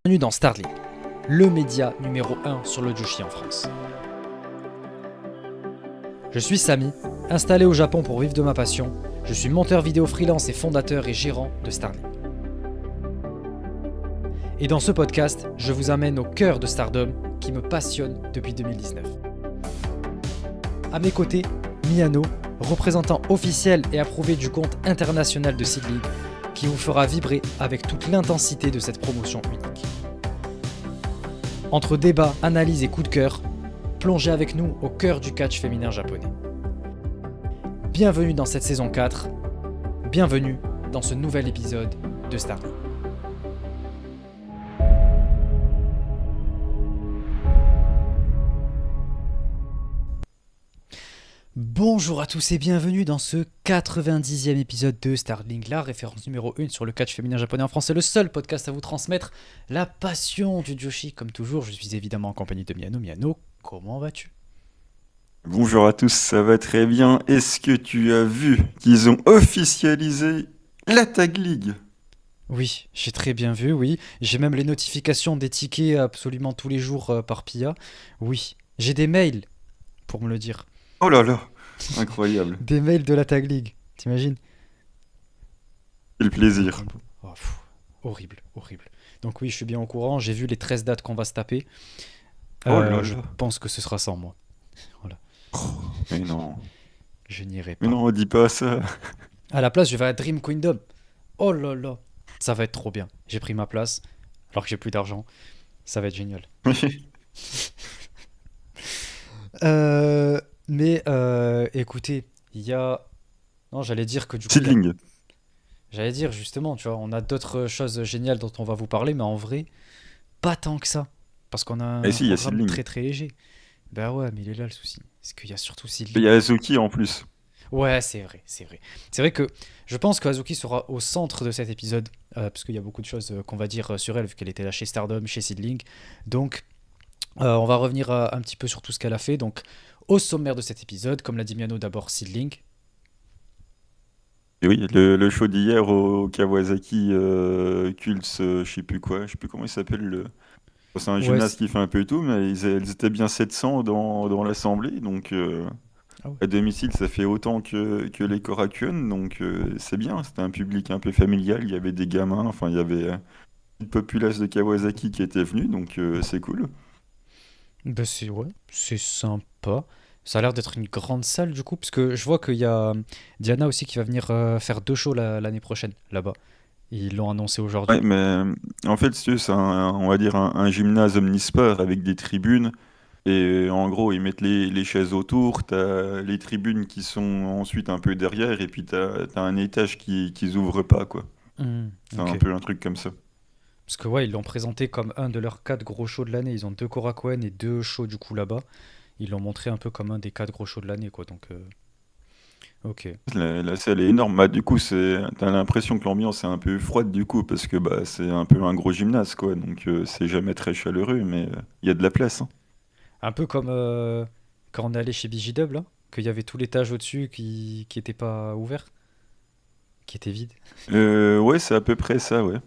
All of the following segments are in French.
Bienvenue dans Starling, le média numéro 1 sur le Jushi en France. Je suis Samy, installé au Japon pour vivre de ma passion. Je suis monteur vidéo freelance et fondateur et gérant de Starling. Et dans ce podcast, je vous amène au cœur de Stardom qui me passionne depuis 2019. À mes côtés, Miyano, représentant officiel et approuvé du compte international de Seed League, qui vous fera vibrer avec toute l'intensité de cette promotion unique. Entre débats, analyses et coups de cœur, plongez avec nous au cœur du catch féminin japonais. Bienvenue dans cette saison 4, bienvenue dans ce nouvel épisode de Starling. Bonjour à tous et bienvenue dans ce 90e épisode de Starling, la référence numéro 1 sur le catch féminin japonais en France. C'est le seul podcast à vous transmettre la passion du Joshi. Comme toujours, je suis évidemment en compagnie de Miyano. Miyano, comment vas-tu ? Bonjour à tous, ça va très bien. Est-ce que tu as vu qu'ils ont officialisé la Tag League ? Oui, j'ai très bien vu, oui. J'ai même les notifications des tickets absolument tous les jours par PIA. Oui, j'ai des mails pour me le dire. Oh là là, incroyable. Des mails de la Tag League, t'imagines ? Quel plaisir. Oh, horrible. Donc oui, je suis bien au courant, j'ai vu les 13 dates qu'on va se taper. Oh là Je là. pense que ce sera sans moi. Voilà, Mais non, je n'irai pas. mais non, dis pas ça. À la place, je vais à Dream Kingdom. Oh là là, ça va être trop bien. J'ai pris ma place, alors que j'ai plus d'argent. Ça va être génial. Écoutez, il y a... Non, j'allais dire que du coup... Seedling. J'allais dire justement, tu vois, on a d'autres choses géniales dont on va vous parler, mais en vrai, pas tant que ça. Parce qu'on a un Si, il y a programme Seedling. très très léger. Ben ouais, mais il est là le souci. C'est qu'il y a surtout Il y Seedling. a Azuki en plus. Ouais, c'est vrai. C'est vrai que je pense que Hazuki sera au centre de cet épisode, parce qu'il y a beaucoup de choses qu'on va dire sur elle, vu qu'elle était là chez Stardom, chez Seedling. Donc, on va revenir un petit peu sur tout ce qu'elle a fait. Donc, au sommaire de cet épisode, comme l'a dit Miano, d'abord Seedling. Et oui, le show d'hier au Kawasaki Kults, je sais plus comment il s'appelle. C'est un Ouais. gymnase qui fait un peu tout, mais ils étaient bien 700 dans l'assemblée, donc Ah ouais. à domicile ça fait autant que les Korakuen, donc c'est bien, c'était un public un peu familial, il y avait des gamins, enfin il y avait une populace de Kawasaki qui était venue, donc c'est cool. Ben c'est sympa. Ça a l'air d'être une grande salle du coup, parce que je vois qu'il y a Diana aussi qui va venir faire 2 shows l'année prochaine là-bas. Ils l'ont annoncé Ouais, aujourd'hui. mais en fait, si tu veux, c'est on va dire un gymnase omnisport avec des tribunes. Et en gros, ils mettent les chaises autour, t'as les tribunes qui sont ensuite un peu derrière, et puis t'as un étage qui s'ouvre pas, quoi. C'est un Ok. peu un truc comme ça. Parce que ouais, ils l'ont présenté comme un de leurs 4 gros shows de l'année. Ils ont 2 Korakuen et 2 shows du coup là-bas. Ils l'ont montré un peu comme un des 4 gros shows de l'année quoi. Donc ok. La salle est énorme. Bah, du coup, t'as l'impression que l'ambiance est un peu froide, du coup, parce que bah, c'est un peu un gros gymnase, quoi. Donc, c'est jamais très chaleureux, mais il y a de la place, hein. Un peu comme quand on est allé chez BJ-Dub là, qu'il y avait tout l'étage au-dessus qui était pas ouvert, qui était vide. Ouais, c'est à peu près ça, ouais.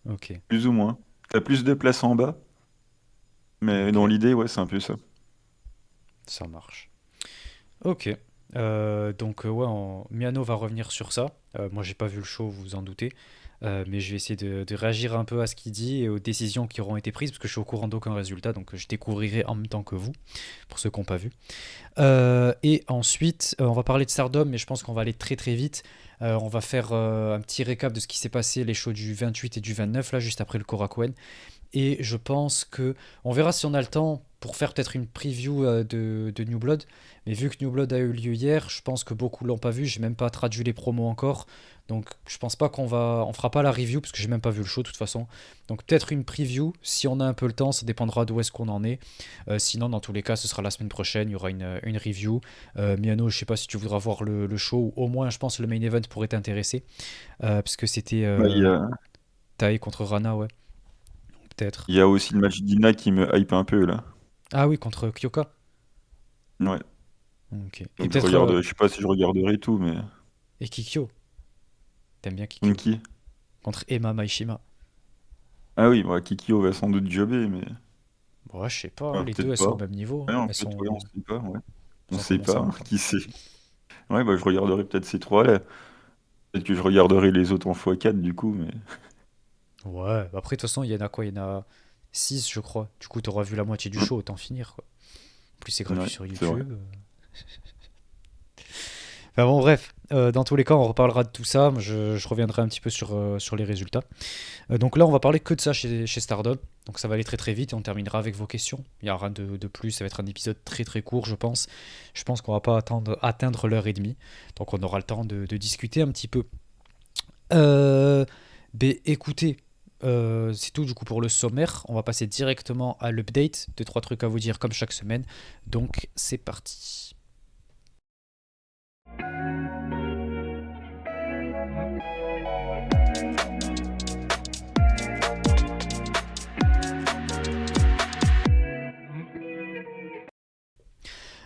Ok. Plus ou moins. T'as plus de place en bas, mais Ok. dans l'idée, ouais, c'est un peu ça. Ça marche. Ok. Donc ouais, Miano va revenir sur ça. Moi j'ai pas vu le show, vous vous en doutez. Mais je vais essayer de réagir un peu à ce qu'il dit et aux décisions qui auront été prises, parce que je suis au courant d'aucun résultat, donc je découvrirai en même temps que vous, pour ceux qui n'ont pas vu. Et ensuite, on va parler de Stardom, mais je pense qu'on va aller très très vite. On va faire un petit récap de ce qui s'est passé, les shows du 28 et du 29, là, juste après le Korakuen. Et je pense que on verra si on a le temps pour faire peut-être une preview de New Blood. Mais vu que New Blood a eu lieu hier, je pense que beaucoup l'ont pas vu. J'ai même pas traduit les promos encore. Donc je pense pas on fera pas la review parce que j'ai même pas vu le show de toute façon. Donc peut-être une preview si on a un peu le temps. Ça dépendra d'où est-ce qu'on en est. Sinon dans tous les cas ce sera la semaine prochaine. Il y aura une review. Miano, je sais pas si tu voudras voir le show ou au moins je pense que le main event pourrait t'intéresser. Parce que c'était Bah, Tai contre Rana, ouais. Peut-être. il y a aussi le match d'Ina qui me hype un peu, là. Ah oui, contre Kyoka. Ouais. Ok. Et Donc, peut-être je sais pas si je regarderai tout, mais. et Kikyo. T'aimes bien Kikyo. Monkey. Contre Emma Maishima. Ah oui, bah, Kikyo va sans doute jobber, mais Ouais, je sais pas, hein, ah, les deux, peut-être elles sont au pas. même niveau, Ouais, hein. en Elles fait, ouais, on sont... sait pas, ouais. On Elles ont sait pas, commencé hein, avant, quoi. qui sait. Ouais, bah, je regarderai peut-être ces trois-là. Peut-être que je regarderai les autres en x4 du coup, mais... Ouais, bah après, de toute façon, il y en a quoi? Il y en a 6 je crois. Du coup, t'auras vu la moitié du show, autant finir, quoi. En plus, c'est gratuit Ouais, sur c'est vrai. YouTube. Enfin bon, bref, dans tous les cas, on reparlera de tout ça. Moi, je reviendrai un petit peu sur les résultats. Donc là, on va parler que de ça chez Stardom. Donc ça va aller très très vite et on terminera avec vos questions. Il n'y a rien de plus. Ça va être un épisode très très court, je pense. Je pense qu'on va pas atteindre l'heure et demie. Donc on aura le temps de discuter un petit peu. Euh, écoutez, c'est tout du coup pour le sommaire. On va passer directement à l'update. Deux, trois trucs à vous dire comme chaque semaine. Donc c'est parti.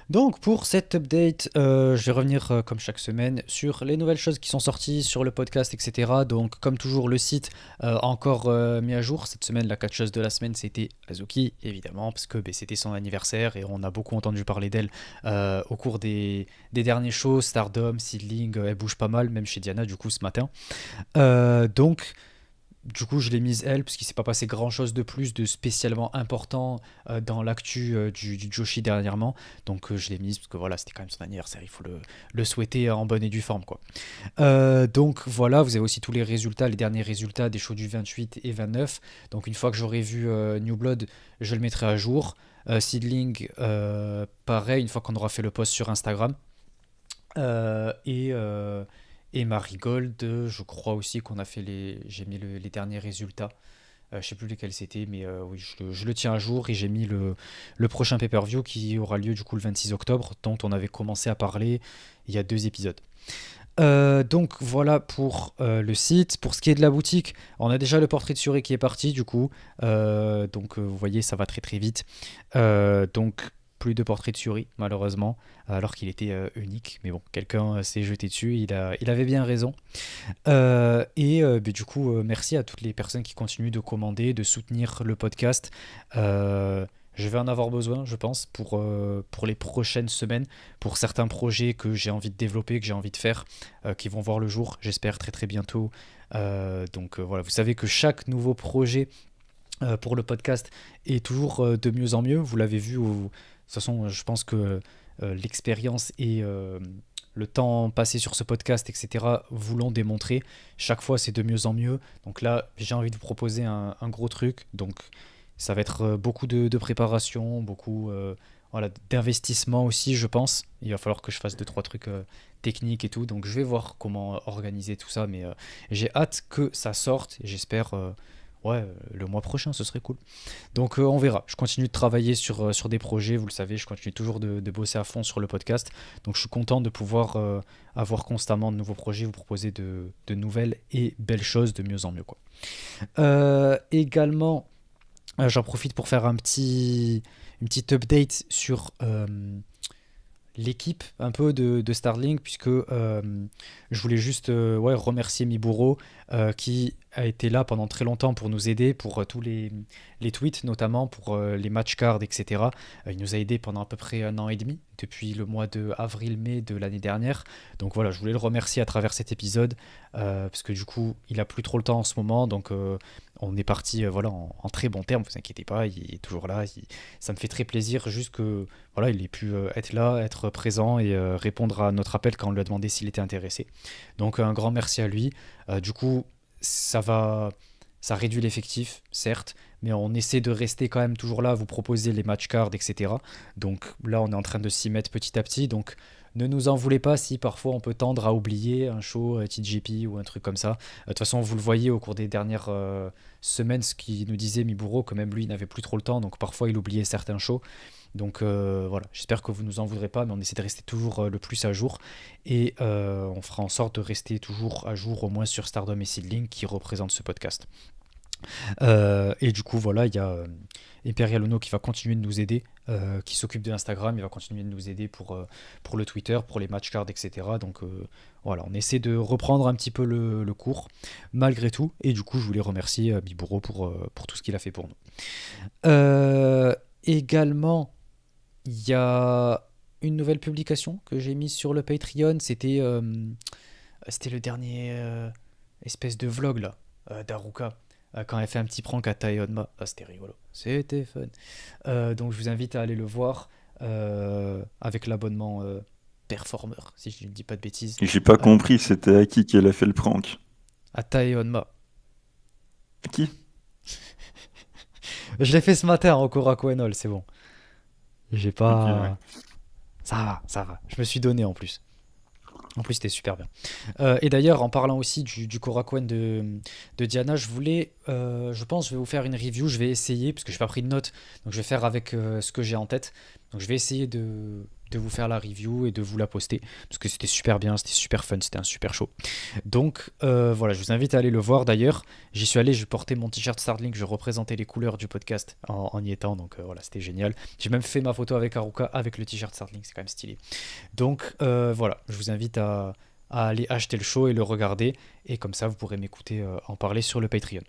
Donc pour cet update, je vais revenir comme chaque semaine sur les nouvelles choses qui sont sorties sur le podcast, etc. Donc comme toujours le site encore mis à jour. Cette semaine, la catcheuse de la semaine, c'était Azuki, évidemment, parce que c'était son anniversaire et on a beaucoup entendu parler d'elle au cours des derniers shows. Stardom, Seedling, elle bouge pas mal, même chez Diana du coup ce matin. Donc du coup, je l'ai mise elle, parce qu'il s'est pas passé grand chose de plus de spécialement important dans l'actu du Joshi dernièrement. Donc, je l'ai mise parce que voilà, c'était quand même son anniversaire. Il faut le souhaiter en bonne et due forme, quoi. Donc, voilà, vous avez aussi tous les résultats, les derniers résultats des shows du 28 et 29. Donc, une fois que j'aurai vu New Blood, je le mettrai à jour. Seedling, pareil, une fois qu'on aura fait le post sur Instagram. Et Marigold, je crois aussi qu'on a fait j'ai mis les derniers résultats. Je sais plus lesquels c'était, mais oui, je le tiens à jour et j'ai mis le prochain pay-per-view qui aura lieu du coup le 26 octobre, dont on avait commencé à parler il y a 2 épisodes. Donc voilà pour le site. Pour ce qui est de la boutique, on a déjà le portrait de Suri qui est parti du coup. Donc vous voyez, ça va très très vite. Donc plus de portrait de Suri malheureusement, alors qu'il était unique. Mais bon, quelqu'un s'est jeté dessus, il avait bien raison. Du coup, merci à toutes les personnes qui continuent de commander, de soutenir le podcast. Je vais en avoir besoin, je pense, pour les prochaines semaines, pour certains projets que j'ai envie de développer, que j'ai envie de faire, qui vont voir le jour, j'espère, très très bientôt. Voilà, vous savez que chaque nouveau projet pour le podcast est toujours de mieux en mieux. Vous l'avez vu, de toute façon, je pense que l'expérience et le temps passé sur ce podcast, etc., vous l'ont démontré. Chaque fois, c'est de mieux en mieux. Donc là, j'ai envie de vous proposer un gros truc. Donc ça va être beaucoup de préparation, beaucoup voilà, d'investissement aussi, je pense. Il va falloir que je fasse deux, trois trucs techniques et tout. Donc je vais voir comment organiser tout ça. Mais j'ai hâte que ça sorte. Et j'espère ouais, le mois prochain, ce serait cool. Donc on verra. Je continue de travailler sur des projets, vous le savez, je continue toujours de bosser à fond sur le podcast. Donc je suis content de pouvoir avoir constamment de nouveaux projets, vous proposer de nouvelles et belles choses de mieux en mieux, quoi. Également, j'en profite pour faire une petite update sur l'équipe un peu de Starlink, puisque je voulais juste ouais, remercier Miburo qui a été là pendant très longtemps pour nous aider, pour tous les tweets notamment, pour les match cards, etc. Il nous a aidé pendant à peu près 1 an et demi, depuis le mois de avril-mai de l'année dernière. Donc voilà, je voulais le remercier à travers cet épisode, parce que du coup, il a plus trop le temps en ce moment, donc on est parti voilà, en très bon terme, vous inquiétez pas, il est toujours là, ça me fait très plaisir juste que voilà, il ait pu être là, être présent et répondre à notre appel quand on lui a demandé s'il était intéressé. Donc un grand merci à lui. Du coup, ça va, ça réduit l'effectif, certes, mais on essaie de rester quand même toujours là, à vous proposer les match cards, etc. Donc là, on est en train de s'y mettre petit à petit. Donc ne nous en voulez pas si parfois on peut tendre à oublier un show TGP ou un truc comme ça. De toute façon, vous le voyez au cours des dernières semaines, ce qu'il nous disait Miburo, que même lui, il n'avait plus trop le temps, donc parfois il oubliait certains shows. Donc voilà, j'espère que vous nous en voudrez pas, mais on essaie de rester toujours le plus à jour. Et on fera en sorte de rester toujours à jour, au moins sur Stardom et Seedling, qui représentent ce podcast. Et du coup, voilà, il y a Imperial Uno qui va continuer de nous aider, qui s'occupe de Instagram, il va continuer de nous aider pour le Twitter, pour les match cards, etc. Donc voilà, on essaie de reprendre un petit peu le cours, malgré tout. Et du coup, je voulais remercier Biboro pour tout ce qu'il a fait pour nous. Euh, Également, il y a une nouvelle publication que j'ai mise sur le Patreon. C'était le dernier espèce de vlog là, d'Aruka. Quand elle fait un petit prank à Taeyonma. Ah, c'était rigolo. C'était fun. Donc je vous invite à aller le voir avec l'abonnement Performer, si je ne dis pas de bêtises. Et j'ai pas Euh, compris, c'était à qui qu'elle a fait le prank? à Taeyonma. À qui? Je l'ai fait ce matin en Koraku Enol, c'est bon. J'ai Ok, ouais. pas. Ça va, ça va. Je me suis donné en plus. En plus, c'était super bien. Et d'ailleurs, en parlant aussi du Korakuen de Diana, je pense, je vais vous faire une review. Je vais essayer, parce que je n'ai pas pris de notes, donc je vais faire avec ce que j'ai en tête. Donc je vais essayer de vous faire la review et de vous la poster, parce que c'était super bien, c'était super fun, c'était un super show. Donc voilà, je vous invite à aller le voir d'ailleurs. J'y suis allé, je portais mon t-shirt Starlink, je représentais les couleurs du podcast en y étant, donc voilà, c'était génial. J'ai même fait ma photo avec Haruka avec le t-shirt Starlink, c'est quand même stylé. Donc voilà, je vous invite à aller acheter le show et le regarder. Et comme ça, vous pourrez m'écouter en parler sur le Patreon.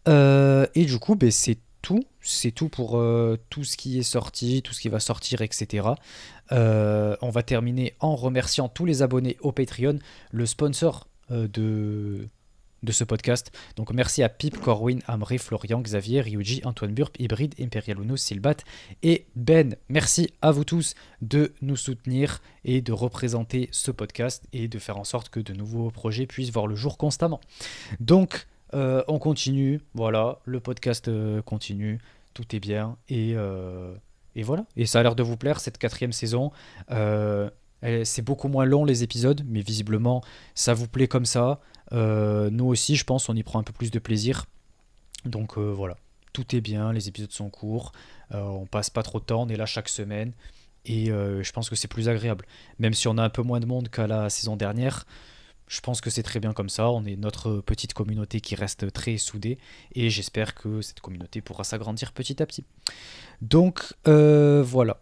Et du coup, ben, c'est tout. C'est tout pour tout ce qui est sorti, tout ce qui va sortir, etc. On va terminer en remerciant tous les abonnés au Patreon, le sponsor de ce podcast. Donc merci à Pip, Corwin, Amré, Florian, Xavier, Ryuji, Antoine Burp, Hybrid, Imperial Uno, Silbat et Ben. Merci à vous tous de nous soutenir et de représenter ce podcast et de faire en sorte que de nouveaux projets puissent voir le jour constamment. Donc on continue, voilà, le podcast continue, tout est bien et voilà. Et ça a l'air de vous plaire cette quatrième saison. C'est beaucoup moins long les épisodes, mais visiblement ça vous plaît comme ça. Nous aussi, je pense, on y prend un peu plus de plaisir. Donc voilà, tout est bien, les épisodes sont courts, on passe pas trop de temps, on est là chaque semaine. Et je pense que c'est plus agréable. Même si on a un peu moins de monde qu'à la saison dernière, je pense que c'est très bien comme ça. On est notre petite communauté qui reste très soudée. Et j'espère que cette communauté pourra s'agrandir petit à petit. Donc voilà.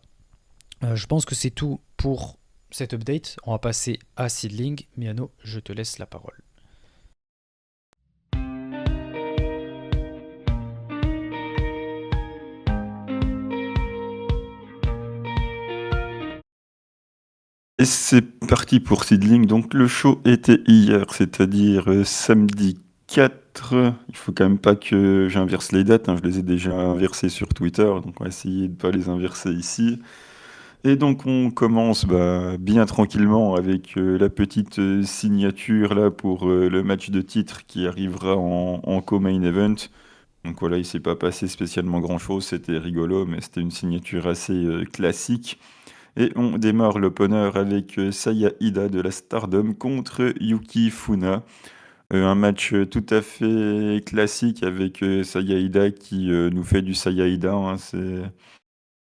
Je pense que c'est tout pour cet update. On va passer à Seedling. Miano, je te laisse la parole. Et c'est parti pour Seedling. Donc le show était hier, c'est-à-dire samedi 4. Il faut quand même pas que j'inverse les dates, hein, je les ai déjà inversées sur Twitter, donc on va essayer de pas les inverser ici. Et donc on commence bien tranquillement avec la petite signature là pour le match de titre qui arrivera en co-main event. Donc voilà, il s'est pas passé spécialement grand-chose, c'était rigolo, mais c'était une signature assez classique. Et on démarre l'opener avec Saya Ida de la Stardom contre Yuki Funa. Un match tout à fait classique avec Saya Ida qui nous fait du Saya Ida, hein. C'est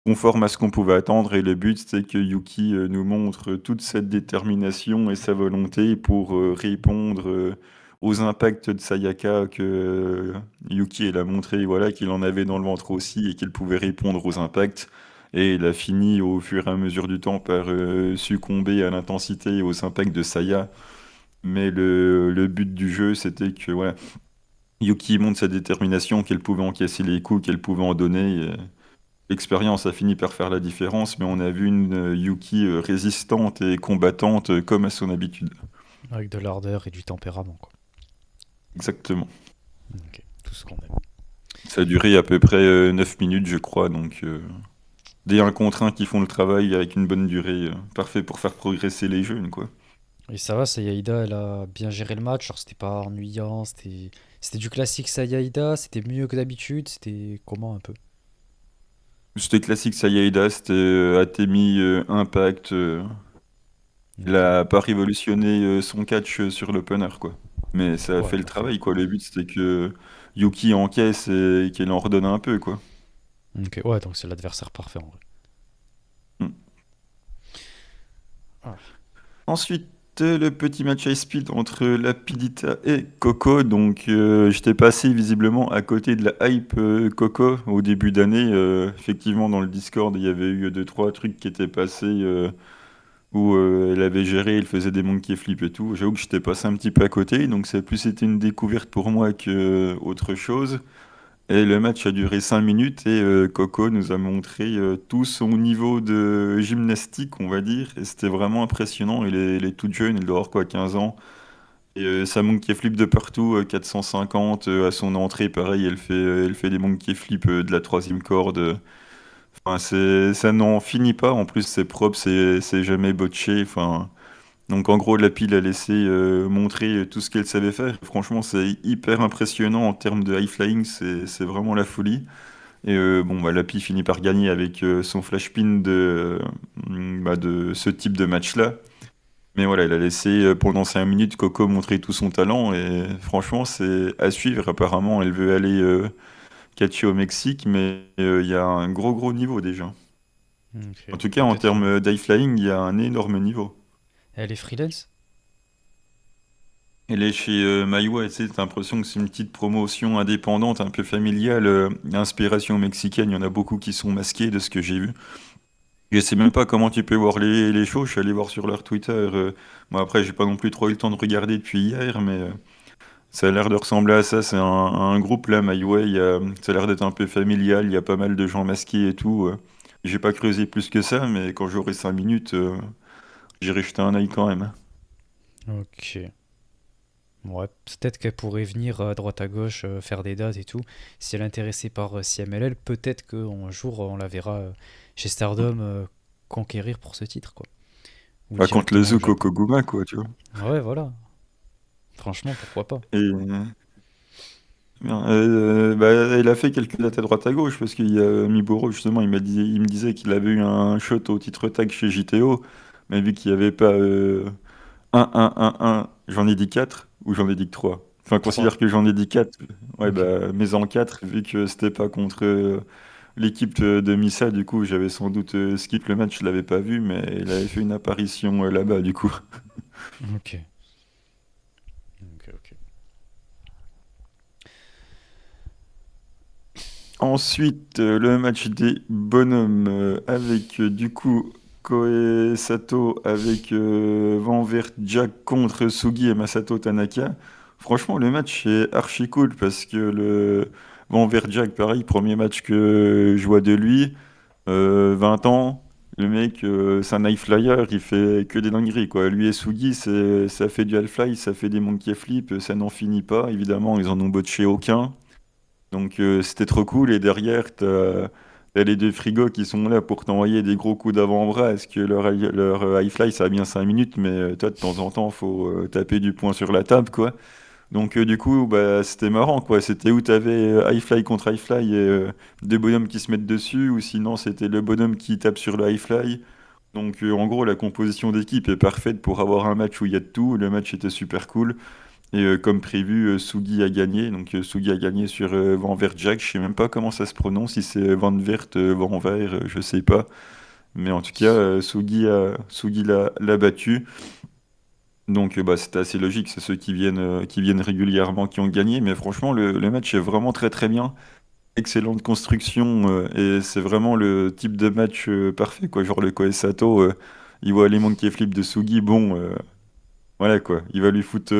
conforme à ce qu'on pouvait attendre et le but c'est que Yuki nous montre toute cette détermination et sa volonté pour répondre aux impacts de Sayaka que Yuki elle a montré voilà, qu'il en avait dans le ventre aussi et qu'il pouvait répondre aux impacts. Et il a fini au fur et à mesure du temps par succomber à l'intensité et aux impacts de Saya. Mais le but du jeu c'était que voilà, Yuki montre sa détermination, qu'elle pouvait encaisser les coups, qu'elle pouvait en donner. L'expérience a fini par faire la différence, mais on a vu une Yuki résistante et combattante comme à son habitude. Avec de l'ardeur et du tempérament, quoi. Exactement. Ok, tout ce qu'on aime. Ça a duré à peu près 9 minutes, je crois, donc des 1 contre 1 qui font le travail avec une bonne durée, parfait pour faire progresser les jeunes, quoi. Et ça va, Sayaïda, elle a bien géré le match. Genre, c'était pas ennuyant, c'était du classique Sayaïda, c'était mieux que d'habitude, c'était comment un peu? C'était classique Sayaida, c'était Atemi Impact. Il Ok, a pas révolutionné son catch sur l'opener, quoi. Mais ça a ouais, fait le parfait. travail, quoi. Le but, c'était que Yuki encaisse et qu'il en redonne un peu, quoi. Ok, ouais, donc c'est l'adversaire parfait en vrai. Mm. Ah, Ensuite, le petit match high speed entre Lapidita et Coco. Donc, j'étais passé visiblement à côté de la hype Coco au début d'année. Effectivement, dans le Discord, il y avait eu deux, trois trucs qui étaient passés où elle avait géré, elle faisait des monkey flips et tout. J'avoue que j'étais passé un petit peu à côté. Donc, ça a plus été une découverte pour moi que autre chose. Et le match a duré 5 minutes et Coco nous a montré tout son niveau de gymnastique, on va dire. Et c'était vraiment impressionnant. Elle est toute jeune, elle doit avoir quoi, 15 ans. Et sa monkey flip de partout, 450 à son entrée, pareil, elle fait des monkey flips de la troisième corde. Enfin, ça n'en finit pas. En plus, c'est propre, c'est jamais botché. Enfin, donc en gros, la pile a laissé montrer tout ce qu'elle savait faire. Franchement, c'est hyper impressionnant en termes de high flying, c'est vraiment la folie. Et bon, bah, la pile finit par gagner avec son flash pin de ce type de match-là. Mais voilà, elle a laissé pendant 5 minutes Coco montrer tout son talent et franchement, c'est à suivre. Apparemment, elle veut aller catcher au Mexique, mais il y a un gros gros niveau déjà. Ok. En tout cas, en Peut-être. termes d'high flying, il y a un énorme niveau. Elle est freelance? Elle est chez Maïwa, et tu sais, t'as l'impression que c'est une petite promotion indépendante, un peu familiale, inspiration mexicaine. Il y en a beaucoup qui sont masqués de ce que j'ai vu. Je sais même pas comment tu peux voir les shows. Je suis allé voir sur leur Twitter. Bon, après, j'ai pas non plus trop eu le temps de regarder depuis hier, mais ça a l'air de ressembler à ça. C'est un groupe là, Maïwa. Ça a l'air d'être un peu familial. Il y a pas mal de gens masqués et tout. J'ai pas creusé plus que ça, mais quand j'aurai 5 minutes, j'irai jeter un œil quand même. Ok. Ouais, peut-être qu'elle pourrait venir à droite à gauche faire des dates et tout. Si elle est intéressée par CMLL, peut-être qu'un jour on la verra chez Stardom conquérir pour ce titre, quoi. Ou Pas contre le directement au Zuko Japon. Koguma, quoi, tu vois. Ouais, voilà. Franchement, pourquoi pas? Et bien, bah, elle a fait quelques dates à droite à gauche parce qu'il y a Miboro justement, il me disait qu'il avait eu un shot au titre tag chez JTO, mais vu qu'il n'y avait pas 1, j'en ai dit 4 ou j'en ai dit que 3. Enfin, 3. considère que j'en ai dit 4. Ouais, Ok. bah, mais en 4, vu que c'était pas contre l'équipe de Misa, du coup, j'avais sans doute skip le match, je l'avais pas vu, mais il avait fait une apparition là-bas, du coup. Ok. Ok, ok. Ensuite, le match des bonhommes avec du coup Koe Sato avec Van Vert Jack contre Sugi et Masato Tanaka. Franchement, le match est archi cool parce que le Van Vert Jack, pareil, premier match que je vois de lui, 20 ans, le mec, c'est un high flyer, il fait que des dingueries quoi. Lui et Sugi, ça fait du half fly, ça fait des monkey flip, ça n'en finit pas. Évidemment, ils en ont botché aucun. Donc c'était trop cool. Et derrière, t'as les deux frigos qui sont là pour t'envoyer des gros coups d'avant-bras. Est-ce que leur high fly, ça a bien 5 minutes, mais toi, de temps en temps, faut taper du poing sur la table, quoi. Donc du coup, bah, c'était marrant, quoi. C'était où t'avais high fly contre high fly et deux bonhommes qui se mettent dessus, ou sinon c'était le bonhomme qui tape sur le high fly. Donc en gros, la composition d'équipe est parfaite pour avoir un match où il y a de tout. Le match était super cool. Et comme prévu, Sugi a gagné. Donc Sugi a gagné sur Van Jack. Je sais même pas comment ça se prononce, si c'est Van Vert, Van Vert, je sais pas. Mais en tout cas, Sugi l'a battu. Donc bah, c'était assez logique, c'est ceux qui viennent régulièrement qui ont gagné. Mais franchement, le match est vraiment très très bien. Excellente construction et c'est vraiment le type de match parfait, quoi. Genre le Koe Sato, il voit les monkey flip de Sugi, bon, voilà quoi, il va lui foutre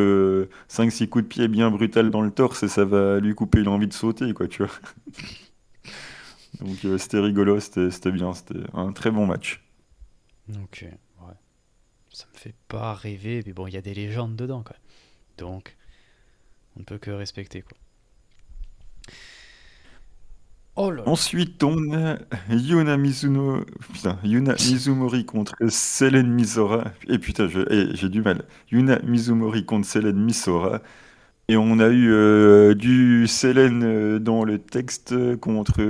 5-6 coups de pied bien brutal dans le torse et ça va lui couper l'envie de sauter, quoi, tu vois. Donc c'était rigolo, c'était bien, c'était un très bon match. Ok. Ouais. Ça me fait pas rêver, mais bon, il y a des légendes dedans, quand même. Donc, on ne peut que respecter, quoi. Oh là là. Ensuite, on a Yuna Mizumori contre Selen Misora. Et putain, j'ai du mal. Yuna Mizumori contre Selen Misora. Et on a eu du Selen dans le texte contre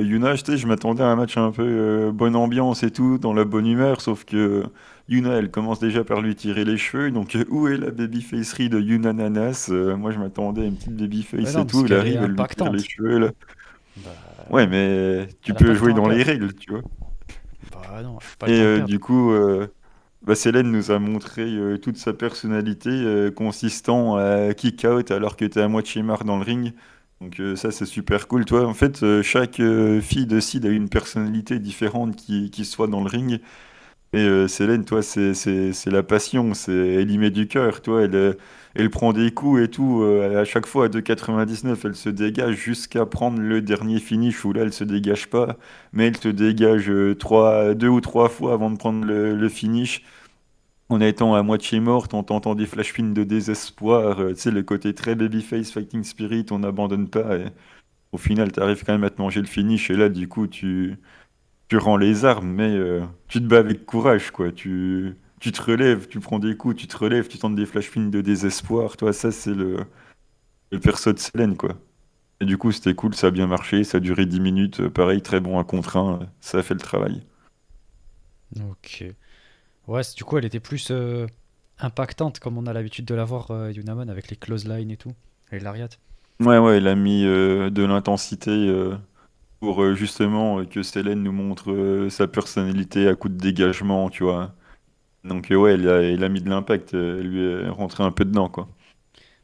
Yuna. Tu sais, je m'attendais à un match un peu bonne ambiance et tout, dans la bonne humeur, sauf que Yuna, elle commence déjà par lui tirer les cheveux. Donc, où est la babyfacerie de Yuna Nanas? Moi, je m'attendais à une petite Ouais, babyface non, et parce tout. Elle qu'elle est arrive, elle lui tire les impactante. cheveux, là. Bah Ouais, ouais. mais tu Elle a pas peux le jouer temps à dans les perdre. règles, tu vois. Bah non, elle a pas le Et temps à perdre. du coup, Bah, Célène nous a montré toute sa personnalité consistant à kick out alors que t'es à moitié marre dans le ring. Donc ça c'est super cool. Toi, en fait, chaque fille de Sid a une personnalité différente qui soit dans le ring. Et Célène, toi, c'est la passion, elle y met du cœur, toi, elle prend des coups et tout, à chaque fois à 2,99, elle se dégage jusqu'à prendre le dernier finish où là, elle se dégage pas, mais elle te dégage deux ou trois fois avant de prendre le finish, en étant à moitié morte, en tentant des flash pins de désespoir, tu sais, le côté très babyface, fighting spirit, on n'abandonne pas, et au final, tu arrives quand même à te manger le finish, et là, du coup, tu rends les armes, mais tu te bats avec courage, quoi. Tu te relèves, tu prends des coups, tu te relèves, tu tentes des flash pins de désespoir. Toi, ça, c'est le perso de Selene, quoi. Et du coup, c'était cool, ça a bien marché, ça a duré 10 minutes. Pareil, très bon 1 contre 1, ça a fait le travail. Ok. Ouais, du coup, elle était plus impactante comme on a l'habitude de la voir, Yunamon, avec les clotheslines et tout, et lariat. Ouais, ouais, il a mis de l'intensité pour justement que Selene nous montre sa personnalité à coup de dégagement, tu vois. Donc, ouais, il a mis de l'impact, elle lui est rentré un peu dedans, quoi.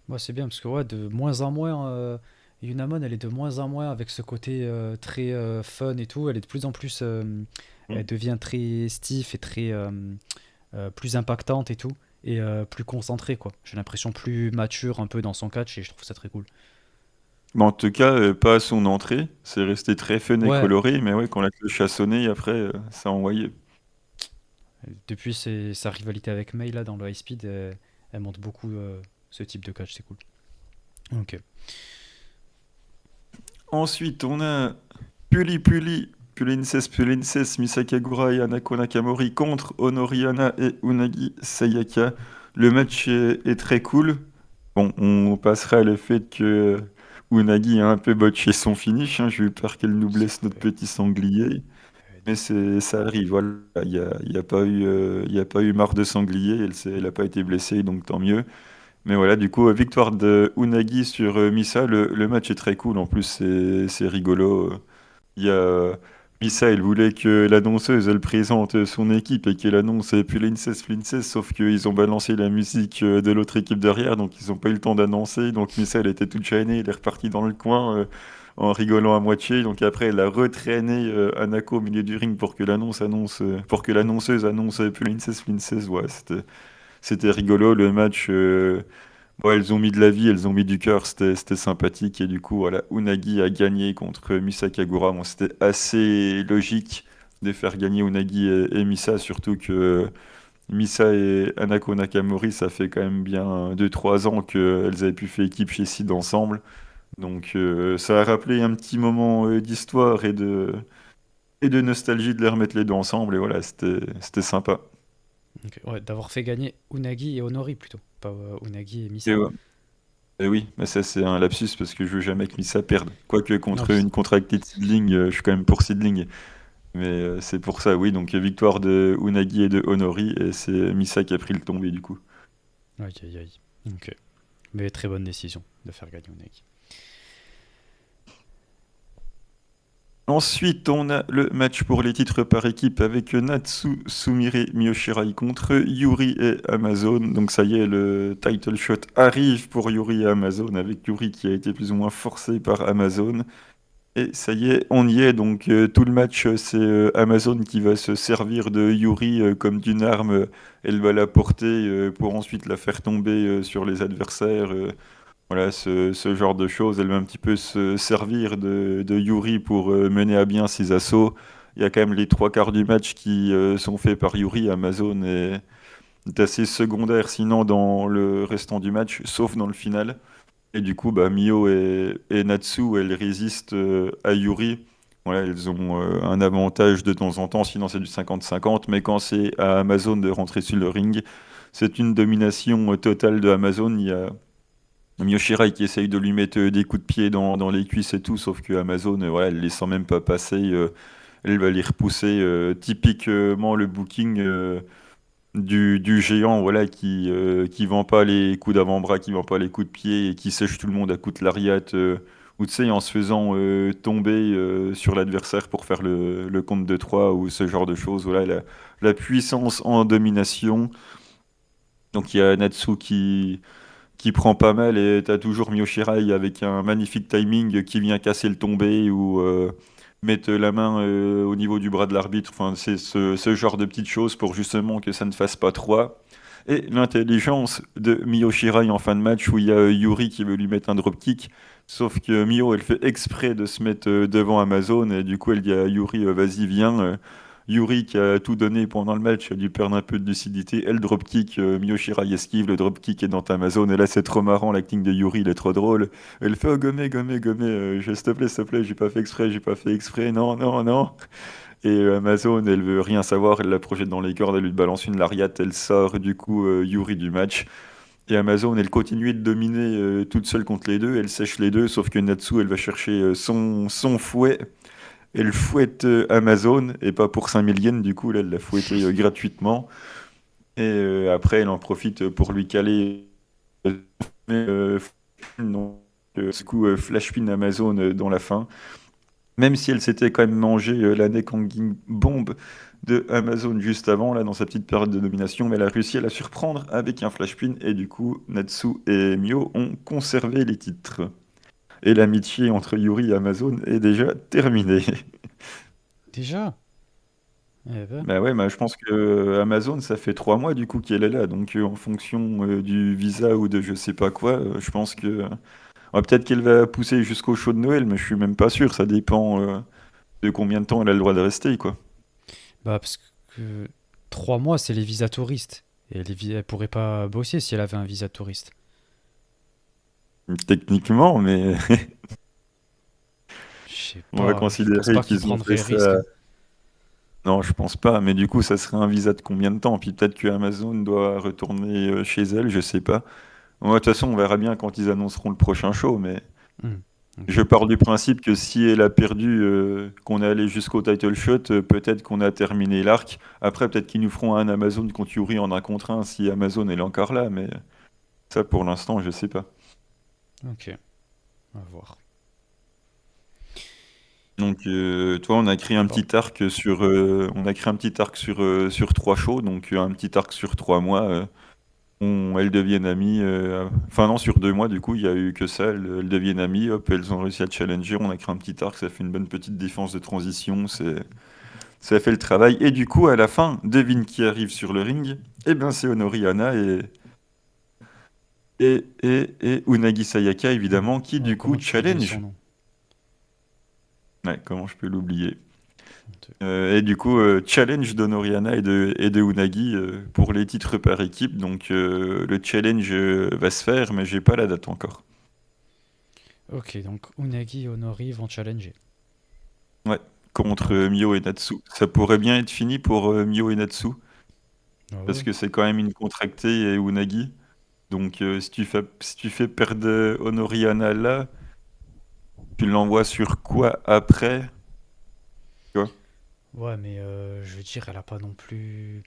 Moi, c'est bien parce que ouais, de moins en moins, Yunamon, elle est de moins en moins avec ce côté très fun et tout. Elle est de plus en plus, elle devient très stiff et très plus impactante et tout, et plus concentrée quoi. J'ai l'impression plus mature un peu dans son catch et je trouve ça très cool. Mais en tout cas, pas à son entrée. C'est resté très fun et Ouais, coloré, mais ouais, quand la cloche a sonné, après, ça a envoyé. depuis sa rivalité avec Mei là dans le high speed, elle montre beaucoup ce type de catch, c'est cool. Ok. Ensuite, on a Pulinces, Misakagura et Anako Nakamori contre Honoriana et Unagi Sayaka. Le match est très cool. Bon, on passera le fait que Unagi a un peu botché son finish, hein. J'ai eu peur qu'elle nous blesse notre petit sanglier. Mais ça arrive, voilà. Il y a pas eu, il y a pas eu marre de sanglier, elle a pas été blessée, donc tant mieux. Mais voilà, du coup, victoire de Unagi sur Misa. Le match est très cool, en plus, c'est rigolo. Il y a Misa, elle voulait que l'annonceuse, elle présente son équipe et qu'elle annonce Pulinces, sauf qu'ils ont balancé la musique de l'autre équipe derrière, donc ils n'ont pas eu le temps d'annoncer. Donc Misa, elle était toute chaînée, elle est repartie dans le coin en rigolant à moitié. Donc après, elle a retraîné Anako au milieu du ring pour que pour que l'annonceuse annonce Pulinces. Ouais, c'était rigolo. Le match, bon, elles ont mis de la vie, elles ont mis du cœur, c'était sympathique. Et du coup, voilà, Unagi a gagné contre Misa Kagura. Bon, c'était assez logique de faire gagner Unagi et Misa, surtout que Misa et Anako Nakamori, ça fait quand même bien 2 3 ans qu'elles avaient pu faire équipe chez Sid ensemble. Donc ça a rappelé un petit moment d'histoire et de nostalgie de les remettre les deux ensemble. Et voilà, c'était sympa. Ok. Ouais, d'avoir fait gagner Unagi et Honori plutôt, pas Unagi et Et Misa. ouais. Et oui, mais ça c'est un lapsus parce que je veux jamais que Misa perde. Quoique Ah contre oui, une contracted seedling, je suis quand même pour seedling. Mais c'est pour ça, oui. Donc victoire de Unagi et de Honori, et c'est Misa qui a pris le tombé du coup. aïe aïe aïe. Ok. Mais très bonne décision de faire gagner Unagi. Ensuite, on a le match pour les titres par équipe avec Natsu Sumire Miyoshirai contre Yuri et Amazon. Donc ça y est, le title shot arrive pour Yuri et Amazon, avec Yuri qui a été plus ou moins forcé par Amazon. Et ça y est, on y est. Donc tout le match, c'est Amazon qui va se servir de Yuri comme d'une arme. Elle va la porter pour ensuite la faire tomber sur les adversaires. Voilà, ce genre de choses. Elle va un petit peu se servir de Yuri pour mener à bien ses assauts. Il y a quand même les 3 quarts du match qui sont faits par Yuri. Amazon est assez secondaire sinon dans le restant du match, sauf dans le final. Et du coup, bah, Mio et Natsu, elles résistent à Yuri. Voilà, elles ont un avantage de temps en temps, sinon c'est du 50-50. Mais quand c'est à Amazon de rentrer sur le ring, c'est une domination totale de Amazon. Il y a Miyoshirai qui essaye de lui mettre des coups de pied dans les cuisses et tout, sauf que Amazon, voilà, elle les sent même pas passer. Elle va les repousser. Typiquement le booking du géant, voilà, qui vend pas les coups d'avant-bras, qui vend pas les coups de pied et qui sèche tout le monde à coups de lariat ou tu sais, en se faisant tomber sur l'adversaire pour faire le compte de 3 ou ce genre de choses. Voilà, la puissance en domination. Donc il y a Natsu qui prend pas mal et t'as toujours Miyoshirai avec un magnifique timing qui vient casser le tombé ou mettre la main au niveau du bras de l'arbitre. Enfin, c'est ce genre de petites choses pour justement que ça ne fasse pas 3. Et l'intelligence de Miyoshirai en fin de match où il y a Yuri qui veut lui mettre un dropkick. Sauf que Mio, elle fait exprès de se mettre devant Amazon et du coup elle dit à Yuri, vas-y, viens. Yuri qui a tout donné pendant le match a dû perdre un peu de lucidité. Elle dropkick, Miyoshirai esquive, le dropkick est dans Amazon. Et là c'est trop marrant, l'acting de Yuri il est trop drôle. Elle fait oh, gommé, gommé, gommé, s'il te plaît, j'ai pas fait exprès, j'ai pas fait exprès, non, non, non. Et Amazon, elle veut rien savoir, elle la projette dans les cordes, elle lui balance une lariat, elle sort du coup Yuri du match. Et Amazon, elle continue de dominer toute seule contre les deux, elle sèche les deux, sauf que Natsu, elle va chercher son fouet, elle fouette Amazon, et pas pour 5000 yens, du coup, là, elle l'a fouetté gratuitement. Et après, elle en profite pour lui caler euh, donc, du coup, flash pin Amazon dans la fin. Même si elle s'était quand même mangé la neck hanging bomb de Amazon juste avant, là, dans sa petite période de domination, mais elle a réussi à la surprendre avec un flash pin, et du coup, Natsu et Mio ont conservé les titres. Et l'amitié entre Yuri et Amazon est déjà terminée. Déjà? Eh ben. Bah ouais, bah je pense que Amazon, ça fait 3 mois du coup qu'elle est là, donc en fonction du visa ou de je sais pas quoi, je pense que peut-être qu'elle va pousser jusqu'au show de Noël, mais je suis même pas sûr, ça dépend de combien de temps elle a le droit de rester, quoi. Bah, parce que 3 mois, c'est les visas touristes. Et elle pourrait pas bosser si elle avait un visa touriste. Techniquement, mais Je sais on va pas, je pense considérer pas qu'ils qu'ils ont prendraient fait risque, ça. hein. Non, je pense pas, mais du coup, ça serait un visa de combien de temps? Puis peut-être que Amazon doit retourner chez elle, je sais pas. Bon, de toute façon, on verra bien quand ils annonceront le prochain show, mais Hmm, je ok. pars du principe que si elle a perdu, qu'on est allé jusqu'au title shot, peut-être qu'on a terminé l'arc. Après, peut-être qu'ils nous feront un Amazon contre Yuri en un contre un si Amazon elle est encore là, mais ça pour l'instant, je sais pas. Ok, on va voir. Donc, toi, on a créé un Bon, petit arc sur 3 shows, donc un petit arc sur 3 mois. Elles deviennent amies. Enfin non, sur 2 mois, du coup, il y a eu que ça. Elles deviennent amies, hop, elles ont réussi à challenger. On a créé un petit arc, ça fait une bonne petite défense de transition. Ça fait le travail. Et du coup, à la fin, devine qui arrive sur le ring. Eh bien, c'est Honoriana et Unagi Sayaka, évidemment, qui oh, du coup comment tu peux oublier son challenge. nom? Ouais, comment je peux l'oublier? Honteux. Et du coup, challenge d'Honoriana et de Unagi pour les titres par équipe. Donc, le challenge va se faire, mais j'ai pas la date encore. Ok, donc Unagi et Honori vont challenger. Ouais, contre Ok. Mio et Natsu. Ça pourrait bien être fini pour Mio et Natsu, Ah parce ouais? que c'est quand même une contractée et Unagi. Donc si tu fais perdre Honoriana là, tu l'envoies sur quoi après? Tu vois? Ouais, mais je veux dire, elle a pas non plus.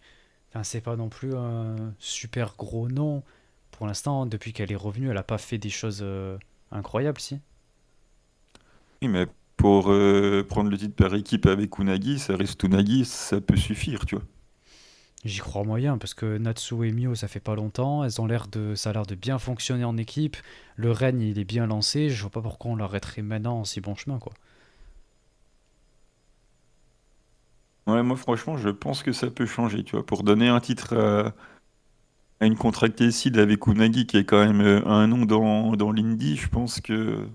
Enfin, c'est pas non plus un super gros nom. Pour l'instant, depuis qu'elle est revenue, elle a pas fait des choses incroyables, si. Oui, mais pour prendre le titre par équipe avec Unagi, ça reste Unagi, ça peut suffire, tu vois. J'y crois moyen, parce que Natsu et Mio, ça fait pas longtemps. Ça a l'air de bien fonctionner en équipe. Le règne, il est bien lancé. Je vois pas pourquoi on l'arrêterait maintenant en si bon chemin, quoi. Ouais, moi franchement, je pense que ça peut changer, tu vois. Pour donner un titre à une contractée seed avec Unagi, qui est quand même un nom dans l'indie, je pense que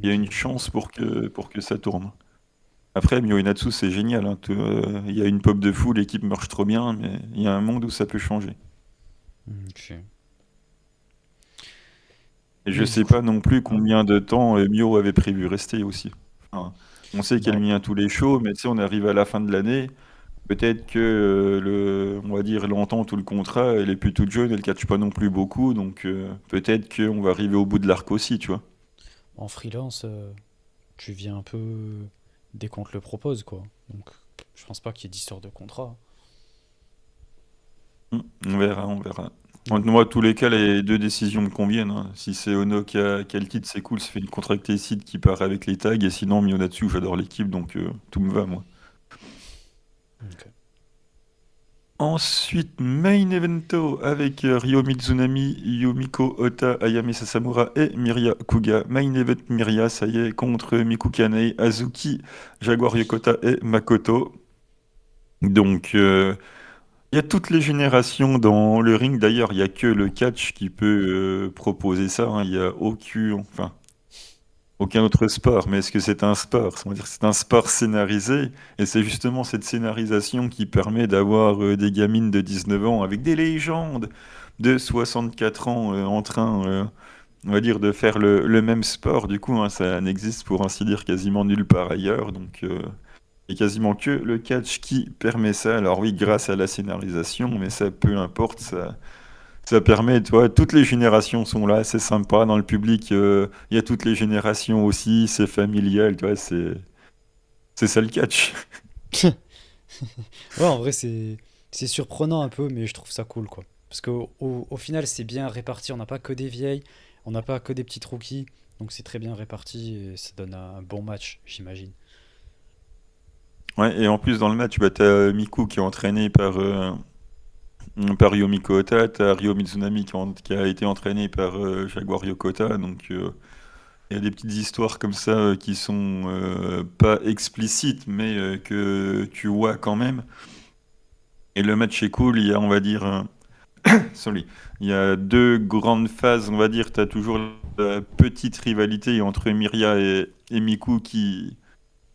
il y a Ok. une chance pour que ça tourne. Après, Mio Inatsu, c'est génial, hein. Il y a une pop de fou, l'équipe marche trop bien, mais il y a un monde où ça peut changer. Ok. Et je Et du sais coup, pas non plus combien de temps Mio avait prévu rester aussi. Enfin, on sait qu'elle bah, vient à tous les shows, mais tu sais, on arrive à la fin de l'année. Peut-être que on va dire l'entente ou le contrat, elle est plus toute jeune, elle catch pas non plus beaucoup, donc peut-être qu'on va arriver au bout de l'arc aussi, tu vois. en freelance, tu viens un peu dès qu'on te le propose, quoi. Donc, je pense pas qu'il y ait d'histoire de contrat. On verra, on verra. Donc, Donc, moi, tous les cas, les deux décisions me conviennent, hein. Si c'est Ono qui a le titre, c'est cool, ça fait une contractécide qui part avec les tags. Et sinon, Mionatsu, j'adore l'équipe, donc tout me va, moi. ok. Ensuite, main evento avec Ryo Mizunami, Yumiko Ota, Ayame Sasamura et Miria Kuga. Main event Miria, ça y est, contre Miku Kanei, Azuki, Jaguar Yokota et Makoto. Donc, il y a toutes les générations dans le ring. D'ailleurs, il n'y a que le catch qui peut proposer ça, hein. Il n'y a aucun autre sport. Mais est-ce que c'est un sport? On va dire que c'est un sport scénarisé. Et c'est justement cette scénarisation qui permet d'avoir des gamines de 19 ans avec des légendes de 64 ans en train, on va dire, de faire le même sport. Du coup, hein, ça n'existe pour ainsi dire quasiment nulle part ailleurs. Donc, il y a quasiment que le catch qui permet ça. Alors oui, grâce à la scénarisation, mais ça, peu importe, ça permet, tu vois, toutes les générations sont là, c'est sympa. Dans le public, il y a toutes les générations aussi, c'est familial, tu vois, c'est ça le catch. Ouais, en vrai, c'est surprenant un peu, mais je trouve ça cool, quoi. Parce qu'au final, c'est bien réparti. On n'a pas que des vieilles, on n'a pas que des petites rookies. Donc c'est très bien réparti et ça donne un bon match, j'imagine. Ouais, et en plus, dans le match, bah, t'as Miku qui est entraîné par Yomiko Ota, t'as Ryo Mizunami qui a été entraîné par Jaguar Yokota, donc il y a des petites histoires comme ça qui sont pas explicites, mais que tu vois quand même. Et le match est cool, il y a, on va dire, sorry, il y a deux grandes phases, on va dire. Tu as toujours la petite rivalité entre Miria et Miku qui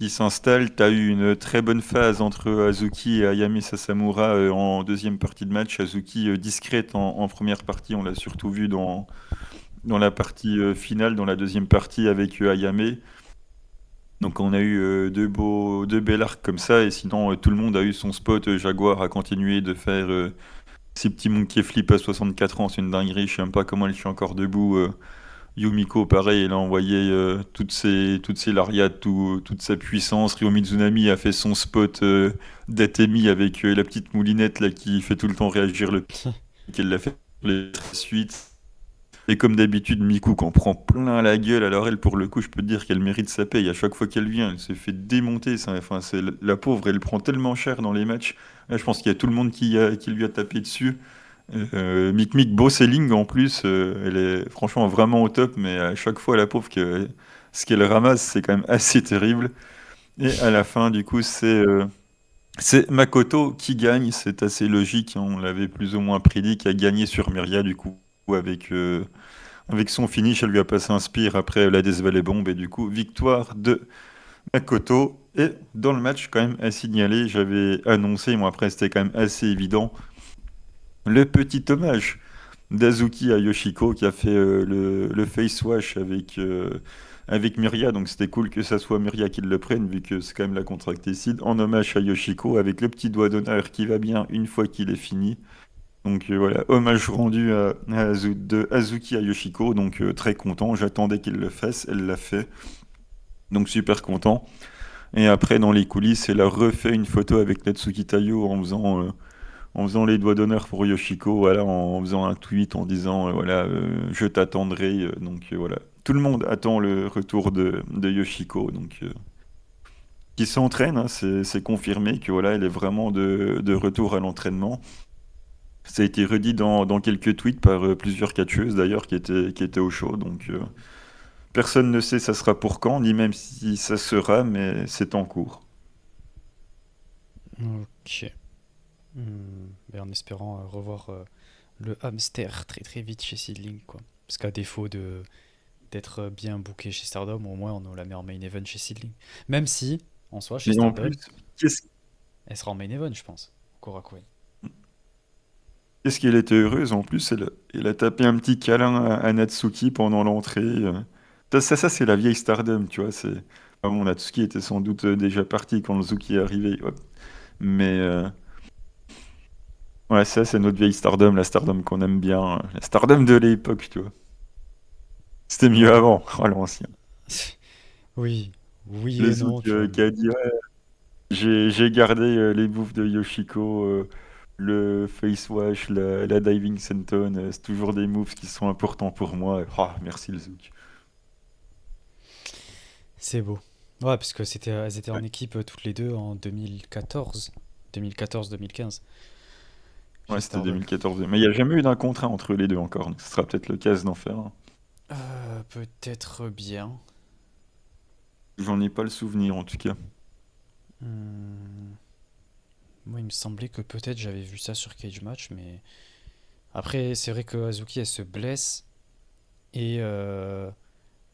s'installe. Tu as eu une très bonne phase entre Azuki et Ayame Sasamura en deuxième partie de match. Azuki discrète en première partie, on l'a surtout vu dans la partie finale, dans la deuxième partie avec Ayame. Donc on a eu deux belles arcs comme ça, et sinon tout le monde a eu son spot. Jaguar a continué de faire ces petits monkey flip à 64 ans, c'est une dinguerie, je sais même pas comment elle est encore debout. Yumiko, pareil, elle a envoyé toutes ses lariats, toute sa puissance. Ryo Mizunami a fait son spot d'Atemi avec la petite moulinette là, qui fait tout le temps réagir le pic, qu'elle l'a fait pour les suites. Et comme d'habitude, Miku qu'en prend plein la gueule. Alors elle, pour le coup, je peux te dire qu'elle mérite sa paye. À chaque fois qu'elle vient, elle se fait démonter. Enfin, c'est la pauvre, elle prend tellement cher dans les matchs. Là, je pense qu'il y a tout le monde qui lui a tapé dessus. Mick Mick, beau selling en plus. Elle est franchement vraiment au top. Mais à chaque fois, la pauvre, ce qu'elle ramasse, c'est quand même assez terrible. Et à la fin, du coup, c'est Makoto qui gagne. C'est assez logique, hein. On l'avait plus ou moins prédit, qui a gagné sur Myria, du coup, avec son finish. Elle lui a passé un spear après la Death Valley Bomb. Et du coup, victoire de Makoto. Et dans le match, quand même, à signaler, j'avais annoncé, moi après, c'était quand même assez évident, le petit hommage d'Azuki à Yoshiko qui a fait le face wash avec Miria. Donc c'était cool que ça soit Miria qui le prenne, vu que c'est quand même la contractécide, en hommage à Yoshiko, avec le petit doigt d'honneur qui va bien une fois qu'il est fini. Donc voilà, hommage rendu de Azuki à Yoshiko. Donc très content, j'attendais qu'il le fasse, elle l'a fait. Donc super content. Et après, dans les coulisses, elle a refait une photo avec Natsuki Tayo en faisant les doigts d'honneur pour Yoshiko, voilà, en faisant un tweet en disant voilà, je t'attendrai. Donc voilà, tout le monde attend le retour de Yoshiko. Donc qui s'entraîne, hein, c'est confirmé que voilà, elle est vraiment de retour à l'entraînement. Ça a été redit dans quelques tweets par plusieurs catcheuses d'ailleurs qui étaient au show. Donc personne ne sait ça sera pour quand, ni même si ça sera, mais c'est en cours. Ok. Ben, en espérant revoir le hamster très très vite chez Seedling, quoi. Parce qu'à défaut d'être bien booké chez Stardom, au moins on la met en main event chez Seedling. Même si, en soi, chez Et en Stardom, plus, qu'est-ce elle sera en main event, je pense. Korakuen. qu'est-ce qu'elle était heureuse en plus, elle a tapé un petit câlin à Natsuki pendant l'entrée. Ça, c'est la vieille Stardom, tu vois. Bon, Natsuki était sans doute déjà parti quand Zuki est arrivé. Hop. Mais ouais, ça, c'est notre vieille Stardom, la Stardom qu'on aime bien, la Stardom de l'époque, tu vois. C'était mieux Ouais. avant, oh, l'ancien. Oui, oui Le et non, Zouk tu vois. qui a dit ouais, j'ai gardé les bouffes de Yoshiko. Le face wash, la diving senton, c'est toujours des moves qui sont importants pour moi. Ah, merci le Zouk. C'est beau. Ouais, parce que elles étaient en Ouais, équipe toutes les deux en 2014. 2014-2015 chez ouais, c'était Stardom. 2014. Mais il n'y a jamais eu d'un contrat entre les deux encore, donc ce sera peut-être l'occasion d'en faire un. Peut-être bien. J'en ai pas le souvenir en tout cas. Hmm, Moi, il me semblait que peut-être j'avais vu ça sur Cage Match, mais après, c'est vrai que Hazuki, elle se blesse et, euh,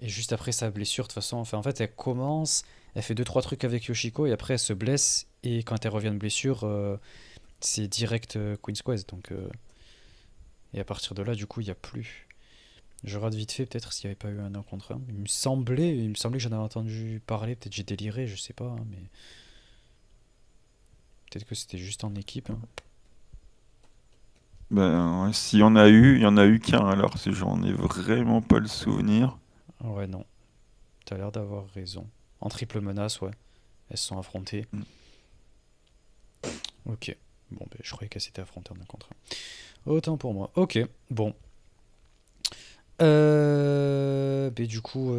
et juste après sa blessure, de toute façon, enfin, en fait, elle commence, elle fait deux trois trucs avec Yoshiko et après, elle se blesse et quand elle revient de blessure, c'est direct Queen's Quest. Donc, et à partir de là, du coup, il n'y a plus. Je rate vite fait, peut-être s'il n'y avait pas eu un 1 contre 1. Il me semblait que j'en avais entendu parler, peut-être j'ai déliré, je sais pas, hein, mais peut-être que c'était juste en équipe, hein. Ben, ouais, s'il y en a eu, il y en a eu qu'un alors, si j'en ai vraiment pas le souvenir. Ouais, non, t'as l'air d'avoir raison. En triple menace, ouais, elles se sont affrontées. Mm. Ok. Bon, ben, je croyais qu'elles s'étaient affrontées en un contre un. Autant pour moi. Ok, bon. Ben, du coup,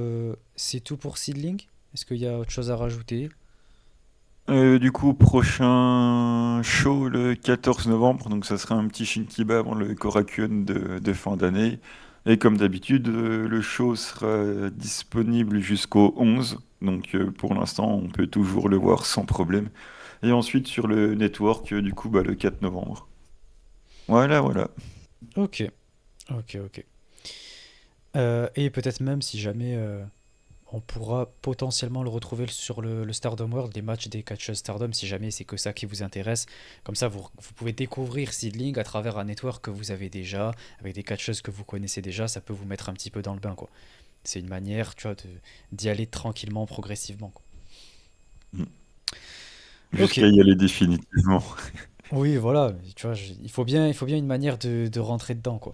c'est tout pour Seedling? Est-ce qu'il y a autre chose à rajouter? Du coup, prochain show le 14 novembre, donc ça sera un petit Shinkiba avant le Korakuen de fin d'année. Et comme d'habitude, le show sera disponible jusqu'au 11, donc pour l'instant, on peut toujours le voir sans problème. Et ensuite sur le network, du coup, bah, le 4 novembre. Voilà, voilà. Ok, ok, ok. Et peut-être même si jamais on pourra potentiellement le retrouver sur le Stardom World, les matchs des catcheuses Stardom, si jamais c'est que ça qui vous intéresse. Comme ça, vous pouvez découvrir Seedling à travers un network que vous avez déjà, avec des catcheuses que vous connaissez déjà, ça peut vous mettre un petit peu dans le bain, quoi. C'est une manière, tu vois, d'y aller tranquillement, progressivement, quoi. Mm. Ok, Jusqu'à y aller définitivement. oui, voilà, tu vois, il faut bien une manière de rentrer dedans, quoi.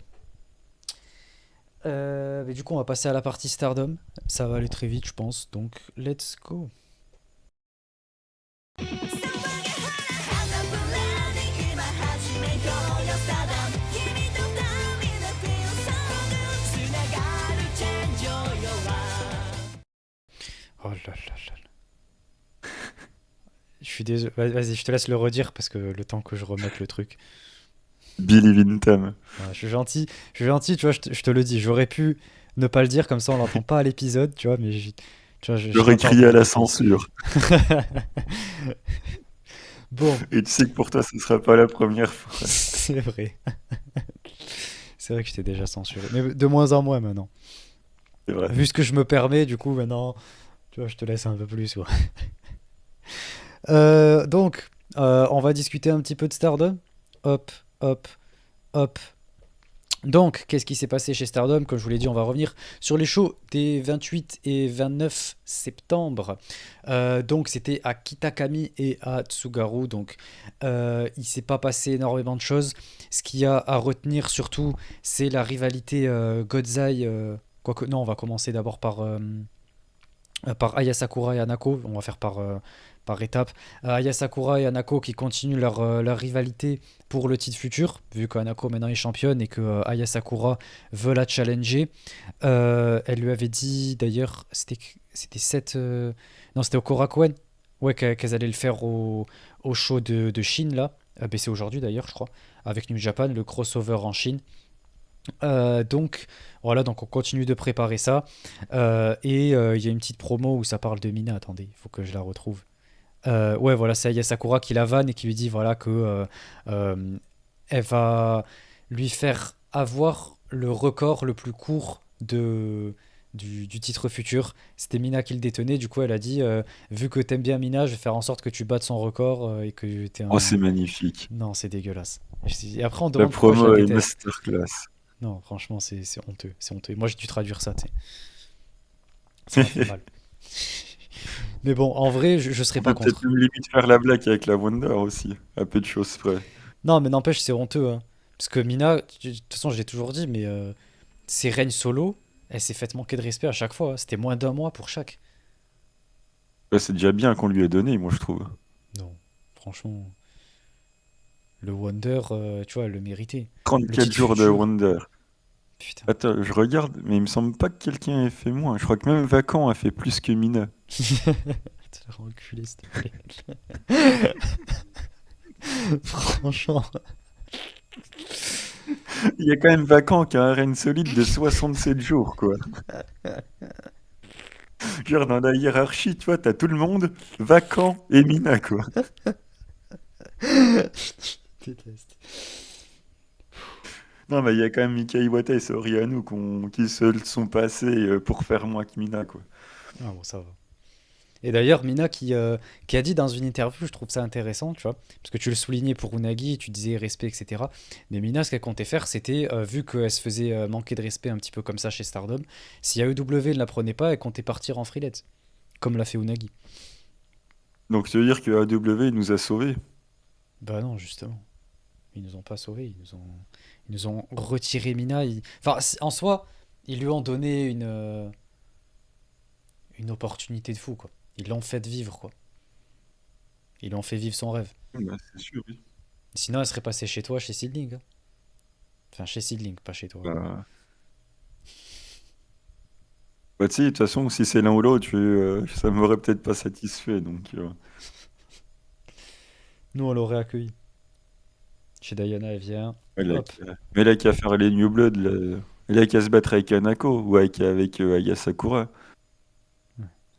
Mais du coup, on va passer à la partie Stardom. Ça va aller très vite, je pense. Donc, let's go. Oh là là là. Je suis désolé. Vas-y, je te laisse le redire parce que le temps que je remette le truc. Billy Vintam. Voilà, je suis gentil, tu vois, je te le dis. J'aurais pu ne pas le dire comme ça, on l'entend pas à l'épisode, tu vois, mais tu vois, je J'aurais tiens pas à me crié à la répéter. censure. Bon, Et tu sais que pour toi, ce sera pas la première fois. c'est vrai. C'est vrai que je t'ai déjà censuré. Mais de moins en moins maintenant. C'est vrai. Vu ce que je me permets, du coup, maintenant, tu vois, je te laisse un peu plus, ouais. Donc, on va discuter un petit peu de Stardom. Hop, hop, hop. Donc, qu'est-ce qui s'est passé chez Stardom? Comme je vous l'ai dit, on va revenir sur les shows des 28 et 29 septembre. Donc, c'était à Kitakami et à Tsugaru. Donc, il s'est pas passé énormément de choses. Ce qu'il y a à retenir surtout, c'est la rivalité Godzai. Quoique, non, on va commencer d'abord par Aya Sakura et Anako. On va faire par étapes. Aya Sakura et Anako qui continuent leur rivalité pour le titre futur, vu qu'Anako maintenant est championne et que Aya Sakura veut la challenger. Elle lui avait dit d'ailleurs, c'était cette. Non, c'était au Korakuen. Ouais, qu'elles allaient le faire au show de Chine là. Ben, c'est aujourd'hui d'ailleurs, je crois, avec New Japan, le crossover en Chine. Donc voilà, donc on continue de préparer ça. Et il y a une petite promo où ça parle de Mina. Attendez, il faut que je la retrouve. Ouais, voilà, c'est Aya Sakura qui la vanne et qui lui dit voilà que euh, elle va lui faire avoir le record le plus court du titre futur. C'était Mina qui le détenait. Du coup, elle a dit vu que t'aimes bien Mina, je vais faire en sorte que tu battes son record et que t'es Oh, un. c'est magnifique. Non, c'est dégueulasse. Et après, on La demande pourquoi je la promo est déteste. masterclass. Non, franchement, c'est honteux. C'est honteux. Moi, j'ai dû traduire ça, tu sais. Ça m'a fait mal. Mais bon, en vrai, je serais On pas peut peut-être contre. même limite faire la blague avec la Wonder aussi, à peu de choses près. Non, mais n'empêche, c'est honteux, hein. Parce que Mina, de toute façon, je l'ai toujours dit, mais ses règnes solo, elle s'est fait manquer de respect à chaque fois, hein. C'était moins d'un mois pour chaque. Là, c'est déjà bien qu'on lui ait donné, moi je trouve. Non, franchement. Le Wonder, tu vois, le mérité. Le 34 titre jours de futur. Wonder. Putain. Attends, je regarde, mais il me semble pas que quelqu'un ait fait moins. Je crois que même Vacan a fait plus que Mina. Te le reculer, s'il te plaît. Franchement. Il y a quand même Vacan qui a un règne solide de 67 jours, quoi. Genre, dans la hiérarchie, tu vois, t'as tout le monde, Vacan et Mina, quoi. Je déteste. Non, mais il y a quand même Mika Iwata et Saori Anou qui se le sont passés pour faire moins que Mina, quoi. Ah bon, ça va. Et d'ailleurs, Mina qui a dit dans une interview, je trouve ça intéressant, tu vois, parce que tu le soulignais pour Unagi, tu disais respect, etc. Mais Mina, ce qu'elle comptait faire, c'était, vu qu'elle se faisait manquer de respect un petit peu comme ça chez Stardom, si AEW ne la prenait pas, elle comptait partir en freelance, comme l'a fait Unagi. Donc, ça veut dire que AEW nous a sauvés. Bah non, justement. Ils nous ont pas sauvés, ils nous ont retiré Mina. Enfin, en soi, ils lui ont donné une opportunité de fou, quoi. Ils l'ont fait vivre, quoi. Ils lui ont fait vivre son rêve. Bah, c'est sûr, oui. Sinon, elle serait passée chez toi, chez Seedling, hein. Enfin, chez Seedling, pas chez toi. Bah, bah, tu sais, de toute façon, si c'est l'un ou l'autre, ça m'aurait peut-être pas satisfait, donc... Nous, on l'aurait accueilli. Chez Diana, elle vient. ouais, Hop. mais là, qu'à faire les New Blood, là, il a qu'à se battre avec Hanako ou avec Aya Sakura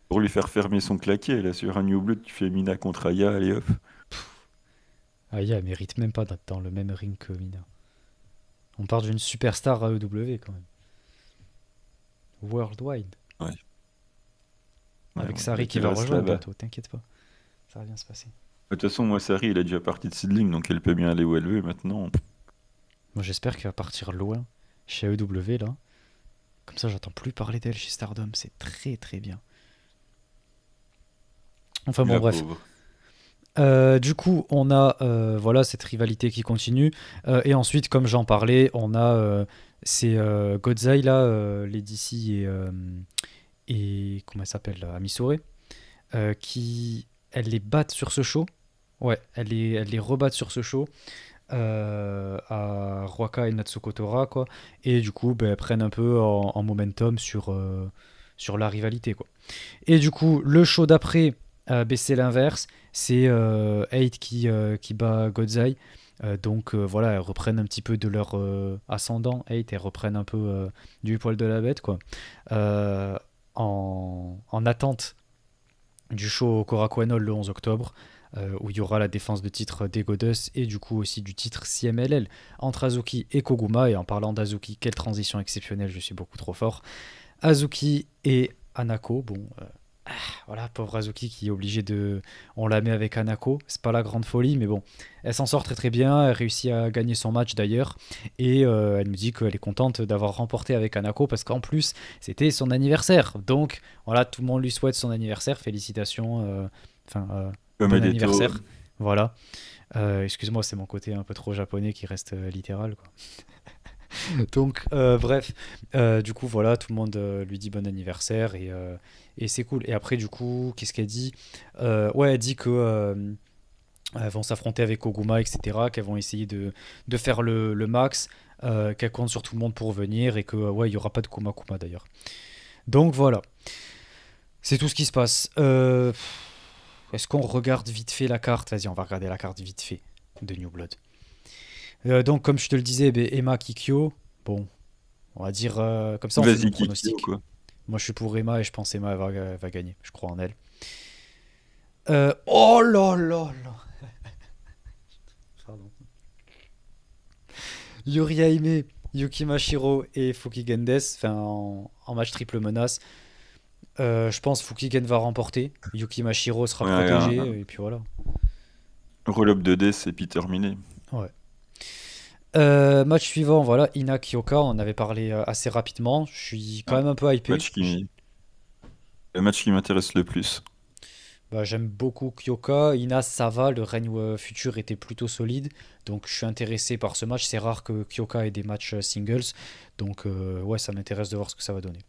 pour lui faire fermer son claquet. Là, sur un New Blood, tu fais Mina contre Aya, allez hop. Aya, elle mérite même pas d'être dans le même ring que Mina. On parle d'une superstar AEW quand même. Worldwide. Ouais, ouais, Avec ouais, Sari bah, qui qu'elle va reste rejoindre là-bas. bientôt, t'inquiète pas. Ça va bien se passer. De toute façon, moi, Sari, il est déjà parti de Seedling, donc elle peut bien aller où elle veut maintenant. Moi, j'espère qu'elle va partir loin chez AEW là. Comme ça, j'entends plus parler d'elle chez Stardom. C'est très très bien. Enfin bon, La bref. pauvre. Du coup, on a voilà cette rivalité qui continue. Et ensuite, comme j'en parlais, on a ces Godzai là, Lady C et comment elle s'appelle là, Amisore, qui elles les battent sur ce show. Ouais, elles les rebattent sur ce show à Ruaka et Natsuko Tora quoi. Et du coup, ben, elles prennent un peu en momentum sur la rivalité quoi. Et du coup, le show d'après, ben, c'est l'inverse. C'est 8 qui bat Godzai. Donc voilà, elles reprennent un petit peu de leur ascendant. 8, elles reprennent un peu du poil de la bête, quoi. Euh, en attente du show au Korakuen Hall le 11 octobre, où il y aura la défense de titre des Goddess et du coup aussi du titre CMLL entre Azuki et Koguma. Et en parlant d'Azuki, quelle transition exceptionnelle, je suis beaucoup trop fort. Azuki et Hanako, bon, voilà, pauvre Azuki qui est obligé de. On la met avec Hanako, c'est pas la grande folie, mais bon, elle s'en sort très très bien, elle réussit à gagner son match d'ailleurs, et elle me dit qu'elle est contente d'avoir remporté avec Hanako parce qu'en plus c'était son anniversaire. Donc voilà, tout le monde lui souhaite son anniversaire, félicitations, enfin, Comme bon elle est au... anniversaire, voilà. Excuse-moi, c'est mon côté un peu trop japonais qui reste littéral, quoi. Donc, bref, du coup, voilà, tout le monde lui dit bon anniversaire et c'est cool. Et après, du coup, qu'est-ce qu'elle dit? Ouais, elle dit que elles vont s'affronter avec Koguma, etc., qu'elles vont essayer de faire le max, qu'elle compte sur tout le monde pour venir et que, ouais, il n'y aura pas de Kuma Kuma d'ailleurs. Donc, voilà, c'est tout ce qui se passe. Est-ce qu'on regarde vite fait la carte? Vas-y, on va regarder la carte vite fait de New Blood. Donc, comme je te le disais, ben, Emma Kikyo, bon, on va dire comme ça, on fait nos Vas-y, Kikyo, pronostics. quoi. Moi, je suis pour Emma et je pense Emma elle va gagner. Je crois en elle. Oh là là là. Pardon. Yuri Aime, Yuki Mashiro et Fukigen Des, enfin en match triple menace. Je pense Fukigen va remporter. Yuki Mashiro sera Ouais, protégé et puis voilà. roll-up de death et puis terminé. Ouais. Match suivant, voilà, Ina Kyoka, on en avait parlé assez rapidement. Je suis quand Ouais. même un peu hypé. Match qui... Le match qui m'intéresse le plus. Bah, j'aime beaucoup Kyoka. Ina, ça va. Le règne futur était plutôt solide. Donc, je suis intéressé par ce match. C'est rare que Kyoka ait des matchs singles. Donc, ouais, ça m'intéresse de voir ce que ça va donner.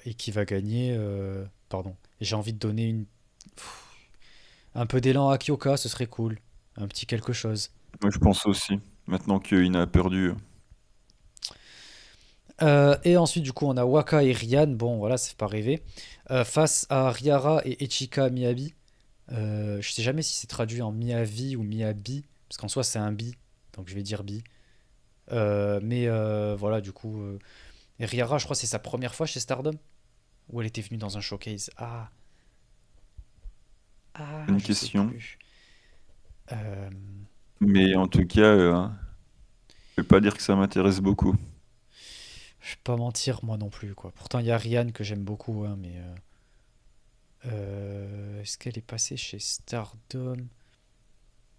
Et qui va gagner. Pardon. J'ai envie de donner un peu d'élan à Kyoka. Ce serait cool. un petit quelque chose. Moi, je pense aussi. Maintenant qu'il a perdu. Et ensuite, du coup, on a Waka et Ryan. Bon, voilà, ça fait pas rêver. Face à Riara et Echika Miyabi. Je sais jamais si c'est traduit en Miyavi ou Miyabi. Parce qu'en soi, c'est un bi. Donc je vais dire bi. Mais voilà, du coup. Et Riara, je crois que c'est sa première fois chez Stardom. Ou elle était venue dans un showcase. Une Je sais question. plus. Euh, Mais en tout cas, je vais pas dire que ça m'intéresse beaucoup. je vais pas mentir, moi non plus, quoi. Pourtant, il y a Ryan que j'aime beaucoup, hein, mais. Est-ce qu'elle est passée chez Stardom?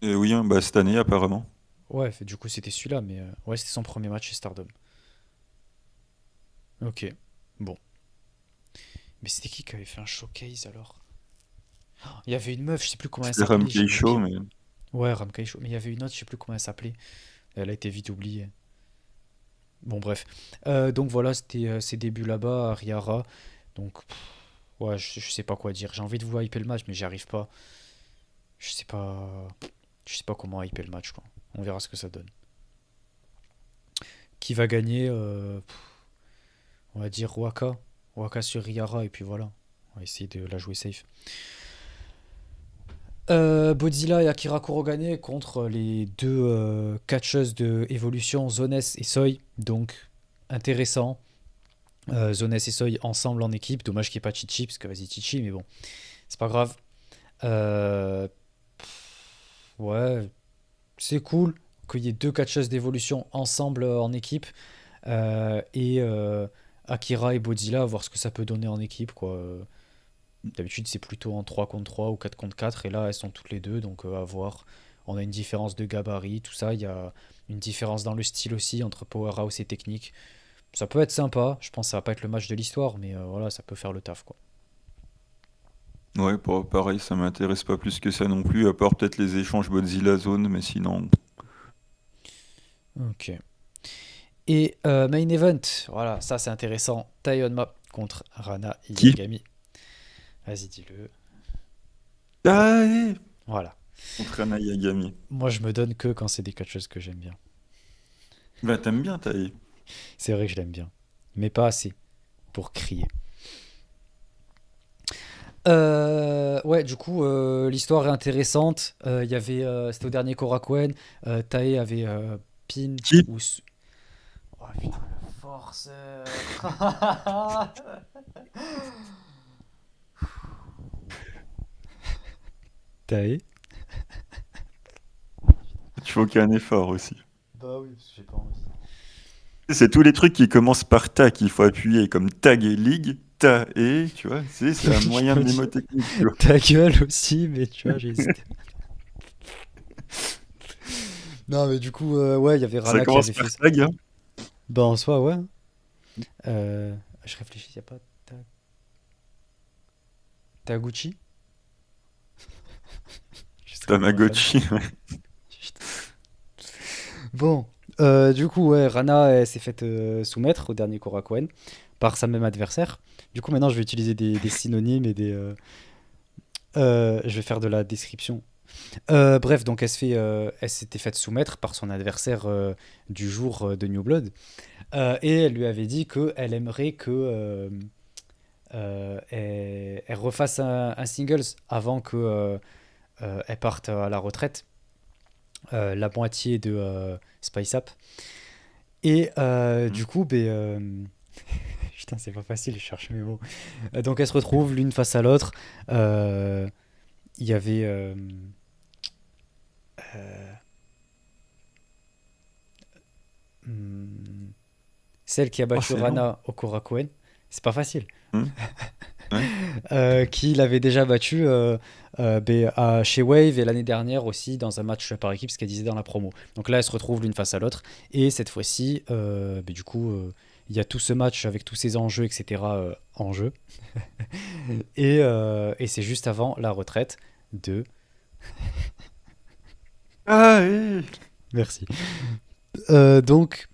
Et oui, hein, bah, cette année, apparemment. Ouais, du coup, c'était celui-là, mais. Ouais, c'était son premier match chez Stardom. Ok, bon. Mais c'était qui avait fait un showcase alors? Il y avait une meuf, je sais plus comment elle C'était s'appelait, Ramkei j'aimais Show, bien. mais Ouais, Ramkai Show. Mais il y avait une autre, je sais plus comment elle s'appelait. Elle a été vite oubliée. Bon, bref. Donc voilà, c'était ses débuts là-bas à Riara. Donc, ouais, je sais pas quoi dire. J'ai envie de vous hyper le match, mais j'y arrive pas. Je sais pas. Je sais pas comment hyper le match, quoi. On verra ce que ça donne. Qui va gagner? On va dire Waka. Waka sur Riara, et puis voilà. On va essayer de la jouer safe. Godzilla et Akira Kurogane contre les deux catcheuses de Evolution, Zones et Soy. Donc, intéressant. Zones et Soy ensemble en équipe. Dommage qu'il n'y ait pas Chichi, parce que vas-y Chichi, mais bon, c'est pas grave. Euh, ouais, c'est cool qu'il y ait deux catcheuses d'évolution ensemble en équipe. Et Akira et Godzilla, voir ce que ça peut donner en équipe, quoi. D'habitude, c'est plutôt en 3 contre 3 ou 4 contre 4. Et là, elles sont toutes les deux. Donc, à voir. On a une différence de gabarit, tout ça. Il y a une différence dans le style aussi entre Powerhouse et technique. Ça peut être sympa. Je pense que ça va pas être le match de l'histoire. Mais voilà, ça peut faire le taf, quoi. ouais, pareil, ça m'intéresse pas plus que ça non plus, à part peut-être les échanges Godzilla Zone, mais sinon. Ok. Et main event. Voilà, ça c'est intéressant. Taiyonma contre Rana Qui? Yagami. Vas-y, dis-le. Ah, eh, Voilà. contre Ana Yagami. Moi, je me donne que quand c'est des catcheuses que j'aime bien. Bah, t'aimes bien, Taï. C'est vrai que je l'aime bien. Mais pas assez pour crier. Ouais, du coup, l'histoire est intéressante. Il y avait, c'était au dernier Korakuen. Tae avait pin Qui? ou. Oh putain, le forceur. Tae? Tu fais aucun effort aussi. Bah oui, parce que j'ai pas envie. C'est tous les trucs qui commencent par ta qu'il faut appuyer, comme tag et league, ta et, tu vois, c'est un Je moyen peux dire mnémotechnique, tu vois. ta gueule aussi, mais tu vois, j'ai hésité. Non, mais du coup, ouais, il y avait Ça Rana qui commence avait par fait ça. tag, hein. Bah, en soi, ouais. Je réfléchis, y a pas Taguchi? Je sais comment la fan. Tamagotchi. Bon, du coup, ouais, Rana elle s'est faite soumettre au dernier Korakuen par sa même adversaire. Du coup, maintenant, je vais utiliser des synonymes et je vais faire de la description. Bref, donc elle s'était faite soumettre par son adversaire du jour de New Blood. Et elle lui avait dit qu'elle aimerait elle refasse un singles avant que elle parte à la retraite, la moitié de Spice Up. Et Mhm. du coup, putain, c'est pas facile, je cherche mes mots. Donc elles se retrouvent l'une face à l'autre. Euh, Il y avait euh, hmm, celle qui a Oh, battu c'est long. Rana au Korakuen. C'est pas facile. Hmm. Ouais. Qui l'avait déjà battu chez Wave et l'année dernière aussi dans un match par équipe, ce qu'elle disait dans la promo. Donc là, elles se retrouvent l'une face à l'autre. Et cette fois-ci, du coup, il y a tout ce match avec tous ces enjeux, etc. En jeu. Et c'est juste avant la retraite de. Ah, eh. Merci. Donc,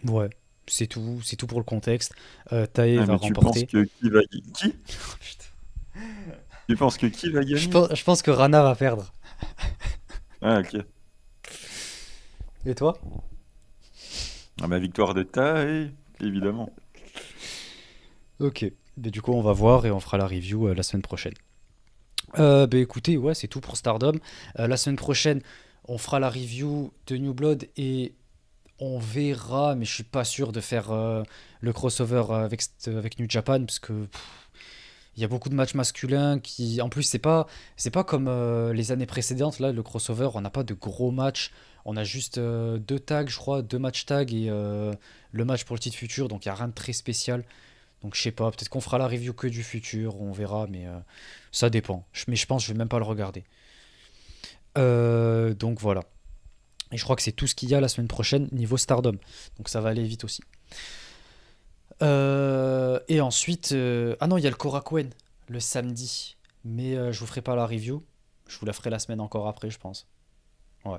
ouais, c'est tout pour le contexte. Tae Ah, va mais tu penses remporter. que qui va... Qui? Putain. Tu penses que qui va gagner? Je pense que Rana va perdre. Ah, ok. Et toi? Ah, ma victoire de taille, évidemment. Ok. Mais du coup, on va voir et on fera la review la semaine prochaine. Bah écoutez, ouais, c'est tout pour Stardom. La semaine prochaine, on fera la review de New Blood et on verra, mais je suis pas sûr de faire le crossover avec New Japan parce que il y a beaucoup de matchs masculins qui, en plus, c'est pas comme les années précédentes. Là, le crossover, on n'a pas de gros matchs. On a juste deux tags, je crois, deux matchs tags et le match pour le titre futur. Donc il y a rien de très spécial. Donc je sais pas, peut-être qu'on fera la review que du futur, on verra, mais ça dépend. Mais je pense que je vais même pas le regarder. Donc voilà. Et je crois que c'est tout ce qu'il y a la semaine prochaine niveau Stardom. Donc ça va aller vite aussi. Et ensuite, ah non, il y a le Korakuen le samedi. Mais je vous ferai pas la review. Je vous la ferai la semaine encore après, je pense. Ouais.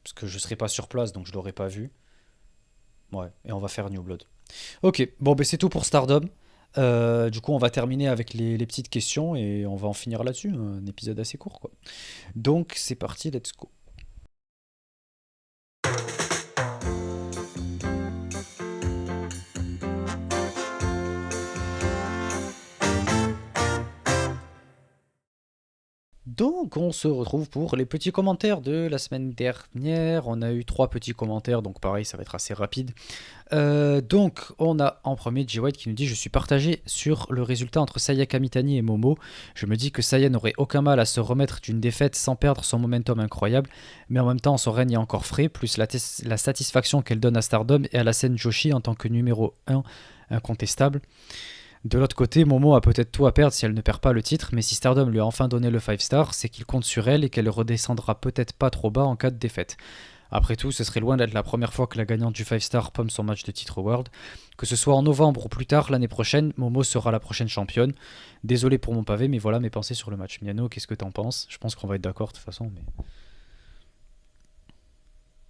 Parce que je serai pas sur place, donc je l'aurai pas vu. Ouais. Et on va faire New Blood. Ok, bon, ben c'est tout pour Stardom. Du coup, on va terminer avec les petites questions et on va en finir là-dessus. Un épisode assez court, quoi. Donc, c'est parti, let's go. Donc, on se retrouve pour les petits commentaires de la semaine dernière. On a eu trois petits commentaires, donc pareil, ça va être assez rapide. Donc, on a en premier Jay White qui nous dit: Je suis partagé sur le résultat entre Saya Kamitani et Momo. Je me dis que Saya n'aurait aucun mal à se remettre d'une défaite sans perdre son momentum incroyable, mais en même temps, son règne est encore frais, plus la satisfaction qu'elle donne à Stardom et à la scène Joshi en tant que numéro 1 incontestable. De l'autre côté, Momo a peut-être tout à perdre si elle ne perd pas le titre, mais si Stardom lui a enfin donné le 5 star, c'est qu'il compte sur elle et qu'elle redescendra peut-être pas trop bas en cas de défaite. Après tout, ce serait loin d'être la première fois que la gagnante du 5 star pomme son match de titre World. Que ce soit en novembre ou plus tard l'année prochaine, Momo sera la prochaine championne. Désolé pour mon pavé, mais voilà mes pensées sur le match. Miano, qu'est-ce que t'en penses? Je pense qu'on va être d'accord de toute façon.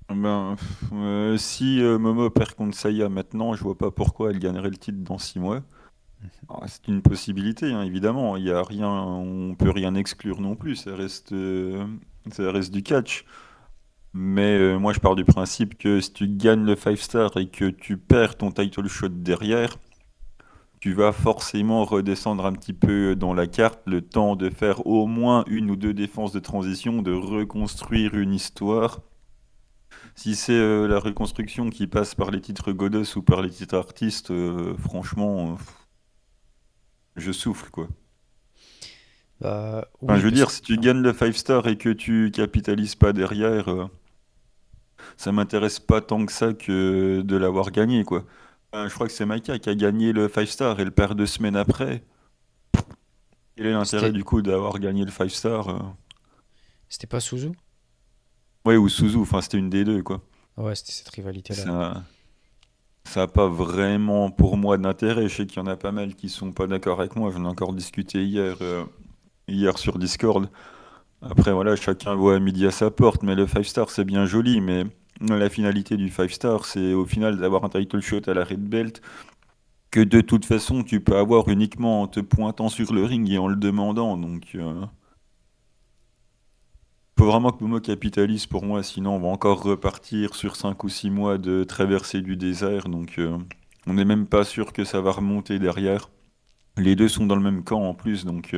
Mais... Ben, si Momo perd contre Saya maintenant, je vois pas pourquoi elle gagnerait le titre dans 6 mois. Ah, c'est une possibilité, hein, évidemment. Il y a rien, on peut rien exclure non plus. Ça reste du catch. Mais moi, je pars du principe que si tu gagnes le 5 star et que tu perds ton title shot derrière, tu vas forcément redescendre un petit peu dans la carte, le temps de faire au moins une ou deux défenses de transition, de reconstruire une histoire. Si c'est la reconstruction qui passe par les titres Goddess ou par les titres artistes, franchement, je souffle, quoi. bah Enfin, je oui, veux parce dire, que... si tu gagnes le 5 star et que tu capitalises pas derrière, ça m'intéresse pas tant que ça que de l'avoir gagné, quoi. Je crois que c'est Maika qui a gagné le 5 star et le perd 2 semaines après. Quel est l'intérêt C'était... du coup d'avoir gagné le 5 star C'était pas Suzu? Ouais, ou Suzu, enfin c'était une des deux, quoi. Ouais, c'était cette rivalité-là. Ça, ça a pas vraiment pour moi d'intérêt. Je sais qu'il y en a pas mal qui sont pas d'accord avec moi. J'en ai encore discuté hier sur Discord. Après, voilà, chacun voit midi à sa porte, mais le 5 star c'est bien joli, mais la finalité du 5 star c'est au final d'avoir un title shot à la Red Belt que de toute façon tu peux avoir uniquement en te pointant sur le ring et en le demandant. Donc, faut vraiment que Momo capitalise pour moi, sinon on va encore repartir sur 5 ou 6 mois de traversée du désert. Donc, on n'est même pas sûr que ça va remonter derrière. Les deux sont dans le même camp en plus, donc.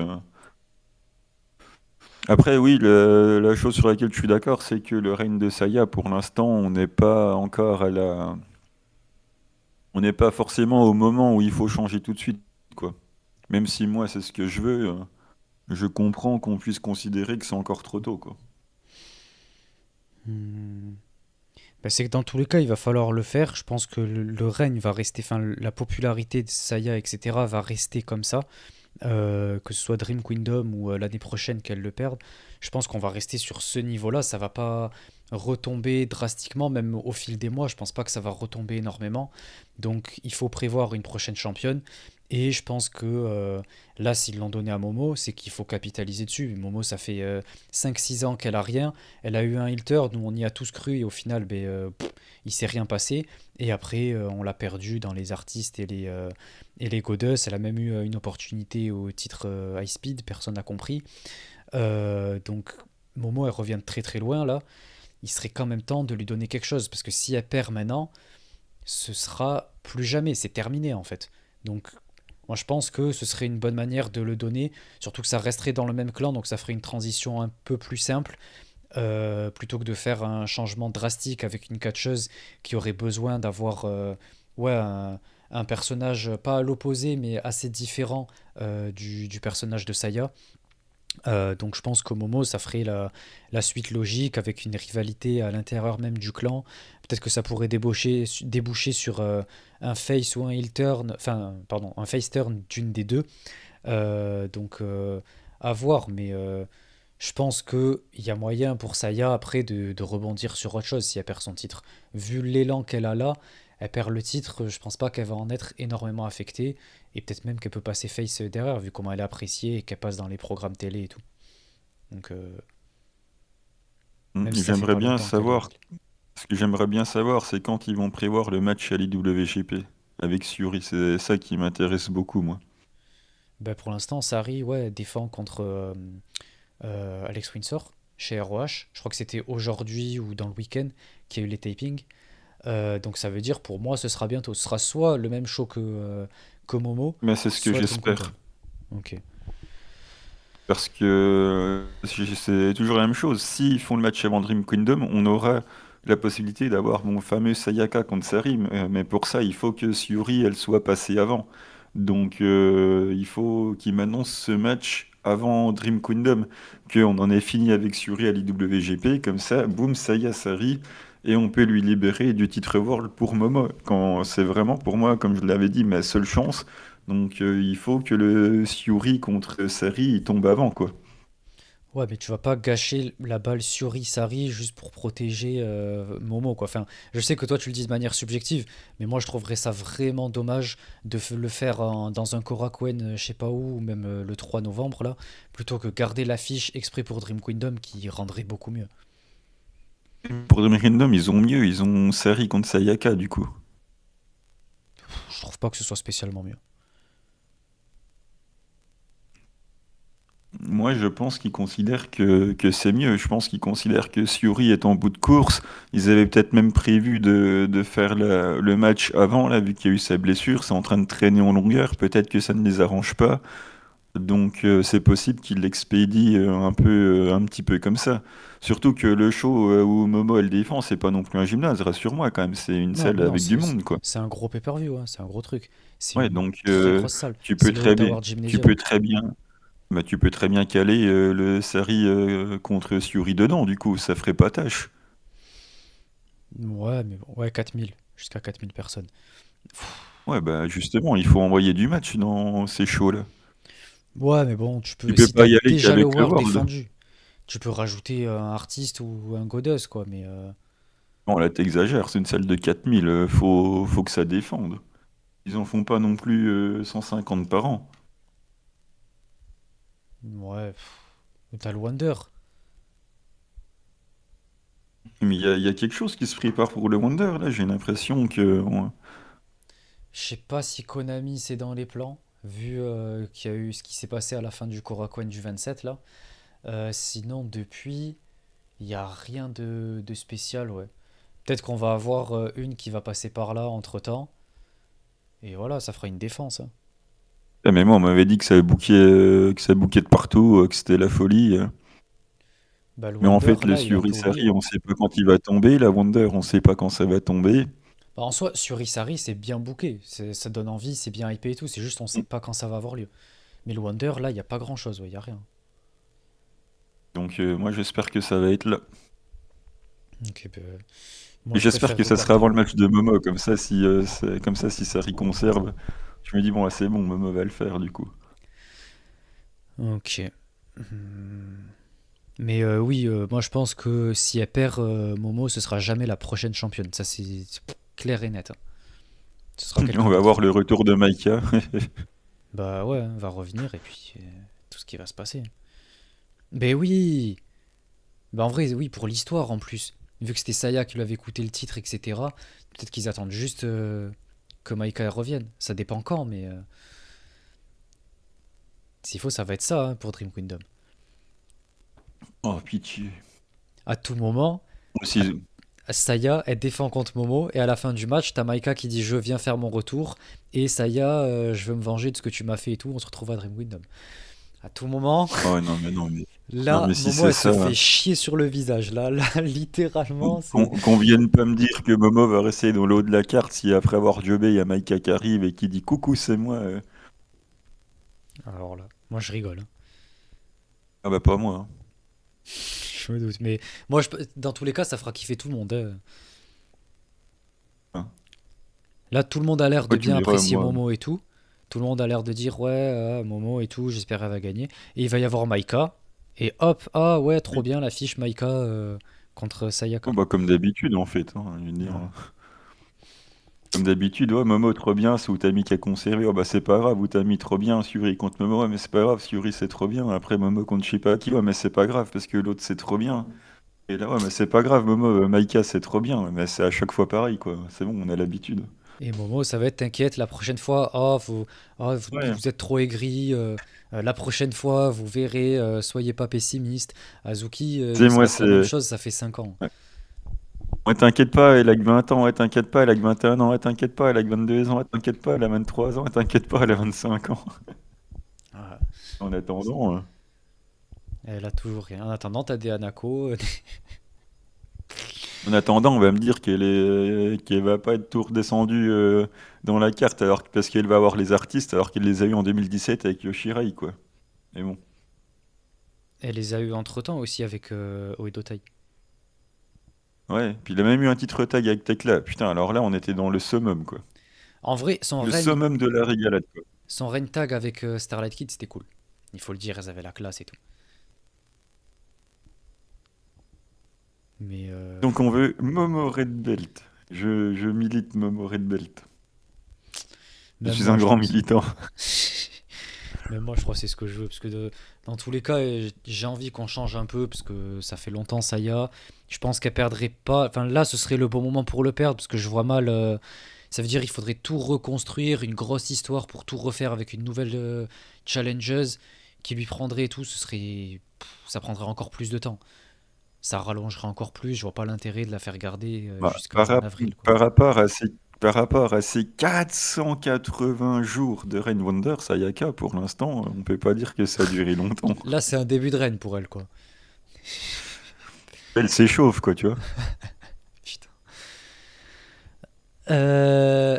Après, oui, la chose sur laquelle je suis d'accord, c'est que le règne de Saya, pour l'instant, on n'est pas encore on n'est pas forcément au moment où il faut changer tout de suite, quoi. Même si moi, c'est ce que je veux, je comprends qu'on puisse considérer que c'est encore trop tôt, quoi. Hmm. Bah, c'est que dans tous les cas, il va falloir le faire. Je pense que le règne va rester, enfin, la popularité de Saya, etc., va rester comme ça. Que ce soit Dream Kingdom ou l'année prochaine qu'elle le perde. Je pense qu'on va rester sur ce niveau-là. Ça va pas retomber drastiquement, même au fil des mois. Je pense pas que ça va retomber énormément. Donc, il faut prévoir une prochaine championne. Et je pense que là, s'ils l'ont donné à Momo, c'est qu'il faut capitaliser dessus. Momo, ça fait 5-6 ans qu'elle a rien. Elle a eu un Hilter, nous on y a tous cru, et au final, ben, il s'est rien passé. Et après, on l'a perdu dans les artistes et les Goddess. Elle a même eu une opportunité au titre High Speed, personne n'a compris. Donc Momo, elle revient de très très loin là, il serait quand même temps de lui donner quelque chose. Parce que si elle perd maintenant, ce sera plus jamais, c'est terminé en fait. Donc moi je pense que ce serait une bonne manière de le donner, surtout que ça resterait dans le même clan, donc ça ferait une transition un peu plus simple, plutôt que de faire un changement drastique avec une catcheuse qui aurait besoin d'avoir ouais, un personnage pas à l'opposé mais assez différent du personnage de Saya. Donc je pense qu'au Momo, ça ferait la suite logique avec une rivalité à l'intérieur même du clan. Peut-être que ça pourrait déboucher sur un face ou un heel turn, enfin, pardon, un face turn d'une des deux. Donc à voir, mais je pense qu'il y a moyen pour Saya après de rebondir sur autre chose si elle perd son titre. Vu l'élan qu'elle a là, elle perd le titre, je pense pas qu'elle va en être énormément affectée. Et peut-être même qu'elle peut passer face derrière, vu comment elle est appréciée et qu'elle passe dans les programmes télé et tout. Donc, même si ça fait J'aimerais pas bien longtemps qu'elle est savoir, heel. ce que j'aimerais bien savoir, c'est quand ils vont prévoir le match à l'IWGP avec Suri. C'est ça qui m'intéresse beaucoup, moi. Ben, pour l'instant, Sari ouais, défend contre Alex Windsor chez ROH. Je crois que c'était aujourd'hui ou dans le week-end qu'il y a eu les tapings. Donc ça veut dire pour moi ce sera bientôt. Ce sera soit le même show que Momo, Mais c'est ce que soit Dream j'espère. Quantum. Ok. Parce que c'est toujours la même chose. S'ils font le match avant Dream Kingdom, on aura la possibilité d'avoir mon fameux Sayaka contre Sarim. Mais pour ça, il faut que Syuri, elle soit passée avant. Donc il faut qu'ils m'annoncent ce match avant Dream Kingdom, qu'on en ait fini avec Syuri à l'IWGP. Comme ça, boum, Saya Sari. Et on peut lui libérer du titre World pour Momo. Quand c'est vraiment pour moi, comme je l'avais dit, ma seule chance. Donc il faut que le Syuri contre Sari il tombe avant, quoi. Ouais, mais tu vas pas gâcher la balle Suri Sari juste pour protéger Momo, quoi. Enfin, je sais que toi tu le dis de manière subjective, mais moi je trouverais ça vraiment dommage le faire dans un Korakuen, je sais pas où, ou même le 3 novembre là, plutôt que garder l'affiche exprès pour Dream Kingdom qui rendrait beaucoup mieux. Pour Dream Kingdom, ils ont mieux, ils ont Sari contre Sayaka, du coup. Je trouve pas que ce soit spécialement mieux. Moi, je pense qu'ils considèrent que c'est mieux. Je pense qu'ils considèrent que Syuri est en bout de course. Ils avaient peut-être même prévu de faire le match avant, là, vu qu'il y a eu sa blessure. C'est en train de traîner en longueur. Peut-être que ça ne les arrange pas. Donc c'est possible qu'il l'expédie un petit peu comme ça. Surtout que le show où Momo elle défend, c'est pas non plus un gymnase, rassure-moi quand même, c'est une Non, salle mais non, avec du monde quoi. c'est un gros pay-per-view, hein, c'est un gros truc. C'est Ouais, une donc très grosse salle. tu peux C'est le très bien, Ottawa tu Gymnasium. peux très bien, tu peux très bien caler le Sari contre Syuri dedans, du coup, ça ferait pas tâche. Ouais, mais bon, ouais, 4000, jusqu'à 4000 personnes. Ouais, bah justement, il faut envoyer du match dans ces shows-là. Ouais, mais bon, Tu peux si t'as pas y aller déjà le qu'avec le World World. défendu, tu peux rajouter un artiste ou un godeuse, quoi. Mais Non, là t'exagères, c'est une salle de 4000, faut que ça défende. Ils en font pas non plus 150 par an. ouais, t'as le Wonder. Mais il y a quelque chose qui se prépare pour le Wonder, là. J'ai l'impression que. Je sais pas si Konami c'est dans les plans, vu qu'il y a eu ce qui s'est passé à la fin du Korakuen du 27 là. Sinon, depuis, il y a rien de spécial, ouais. Peut-être qu'on va avoir une qui va passer par là entre-temps. Et voilà, ça fera une défense, hein. Ah, mais moi, on m'avait dit que ça bouquait de partout, que c'était la folie. Bah, le Mais en Wonder, fait, le là, il est un peu oublié, Surisari, hein. on sait pas quand il va tomber. La Wonder, on sait pas quand ça va tomber. Bah, en soi, sur Isari, c'est bien booké. Ça donne envie, c'est bien hypé et tout. C'est juste, on sait pas quand ça va avoir lieu. Mais le Wonder, là, il n'y a pas grand-chose, ouais, il n'y a rien. Donc, moi, j'espère que ça va être là. Donc, moi, Et je j'espère préfère que ça sera regarder avant le le match Wonder. de Momo. Comme ça, si Sari conserve, je me dis, bon, ah, c'est bon, Momo va le faire, du coup. Ok. Hmm. Mais oui, moi, je pense que si elle perd Momo, ce sera jamais la prochaine championne. Ça, c'est clair et net, hein. Ce sera On quelqu'un va d'autre. voir le retour de Maika. Bah ouais, hein, va revenir et puis tout ce qui va se passer. Ben oui! Bah en vrai, oui, pour l'histoire en plus. Vu que c'était Saya qui lui avait coûté le titre, etc. Peut-être qu'ils attendent juste que Maika revienne. Ça dépend quand, mais s'il faut, ça va être ça hein, pour Dream Kingdom. Oh, pitié. À tout moment, Aussi, Saya, elle défend contre Momo, et à la fin du match, t'as Maika qui dit je viens faire mon retour, et Saya, je veux me venger de ce que tu m'as fait et tout, on se retrouve à Dream Kingdom. À tout moment, oh non, mais non, mais. Non, là, mais si Momo, c'est elle se ça, fait chier sur le visage. Là, littéralement, c'est. qu'on vienne pas me dire que Momo va rester dans le haut de la carte si après avoir jobé, il y a Maïka qui arrive et qui dit coucou, c'est moi. Alors là, moi je rigole, hein. Ah bah pas moi, hein. Je me doute. Mais moi, dans tous les cas, ça fera kiffer tout le monde, hein. Hein. Là, tout le monde a l'air de Ouais, tu bien me diras, apprécier moi. Momo et tout. Tout le monde a l'air de dire ouais, Momo et tout, j'espère elle va gagner. Et il va y avoir Maika. Et hop, ah ouais, trop Oui. bien l'affiche Maika contre Oh, Sayaka. bah comme d'habitude en fait, hein, je veux dire. Voilà. Comme d'habitude, ouais, Momo trop bien, c'est Utami qui a conservé. Oh bah c'est pas grave, Utami trop bien, Suri contre Momo, ouais, mais c'est pas grave, Suri c'est trop bien. Après Momo contre je sais pas qui, ouais, mais c'est pas grave parce que l'autre c'est trop bien. Et là, ouais, mais c'est pas grave, Momo, Maïka c'est trop bien, ouais, mais c'est à chaque fois pareil, quoi. C'est bon, on a l'habitude. Et Momo, ça va être t'inquiète, la prochaine fois, Ouais. vous êtes trop aigri. La prochaine fois, vous verrez, soyez pas pessimiste. Azuki, Tu sais, il se moi, passe la même c'est. chose, ça fait 5 ans. Ouais, ouais, t'inquiète pas, elle a que 20 ans, ouais, t'inquiète pas, elle a que 21 ans, ouais, t'inquiète pas, elle a que 22 ans, ouais, t'inquiète pas, elle a 23 ans, ouais, t'inquiète pas, elle a 25 ans. Voilà. En attendant, Elle a toujours rien. En attendant, t'as des Hanako. on va me dire qu'elle va pas être tout redescendue dans la carte parce qu'elle va avoir les artistes alors qu'elle les a eu en 2017 avec Yoshirai, quoi. Mais bon. Elle les a eu entre-temps aussi avec Oedo Tai. Ouais, puis il a même eu un titre tag avec Tekla. Putain, alors là, on était dans le summum, quoi. En vrai, Le summum de la régalade, quoi. son règne tag avec Starlight Kid, c'était cool. Il faut le dire, elles avaient la classe et tout. Mais Donc on veut Momo Red Belt. Je milite Momo Red Belt. Je même suis moi, un je grand pense. militant. Même moi, je crois que c'est ce que je veux. Parce que dans tous les cas, j'ai envie qu'on change un peu. Parce que ça fait longtemps, Saya. Je pense qu'elle perdrait pas. Enfin, là, ce serait le bon moment pour le perdre. Parce que je vois mal. Ça veut dire qu'il faudrait tout reconstruire, une grosse histoire pour tout refaire avec une nouvelle challengeuse qui lui prendrait et tout. Ça prendrait encore plus de temps. Ça rallongerait encore plus. Je vois pas l'intérêt de la faire garder Bah, jusqu'en avril, quoi. par rapport à ces 480 jours de Rain Wonder, Sayaka, pour l'instant, on peut pas dire que ça a duré longtemps. Là, c'est un début de reine pour elle, quoi. Elle s'échauffe, quoi, tu vois. Putain. Euh,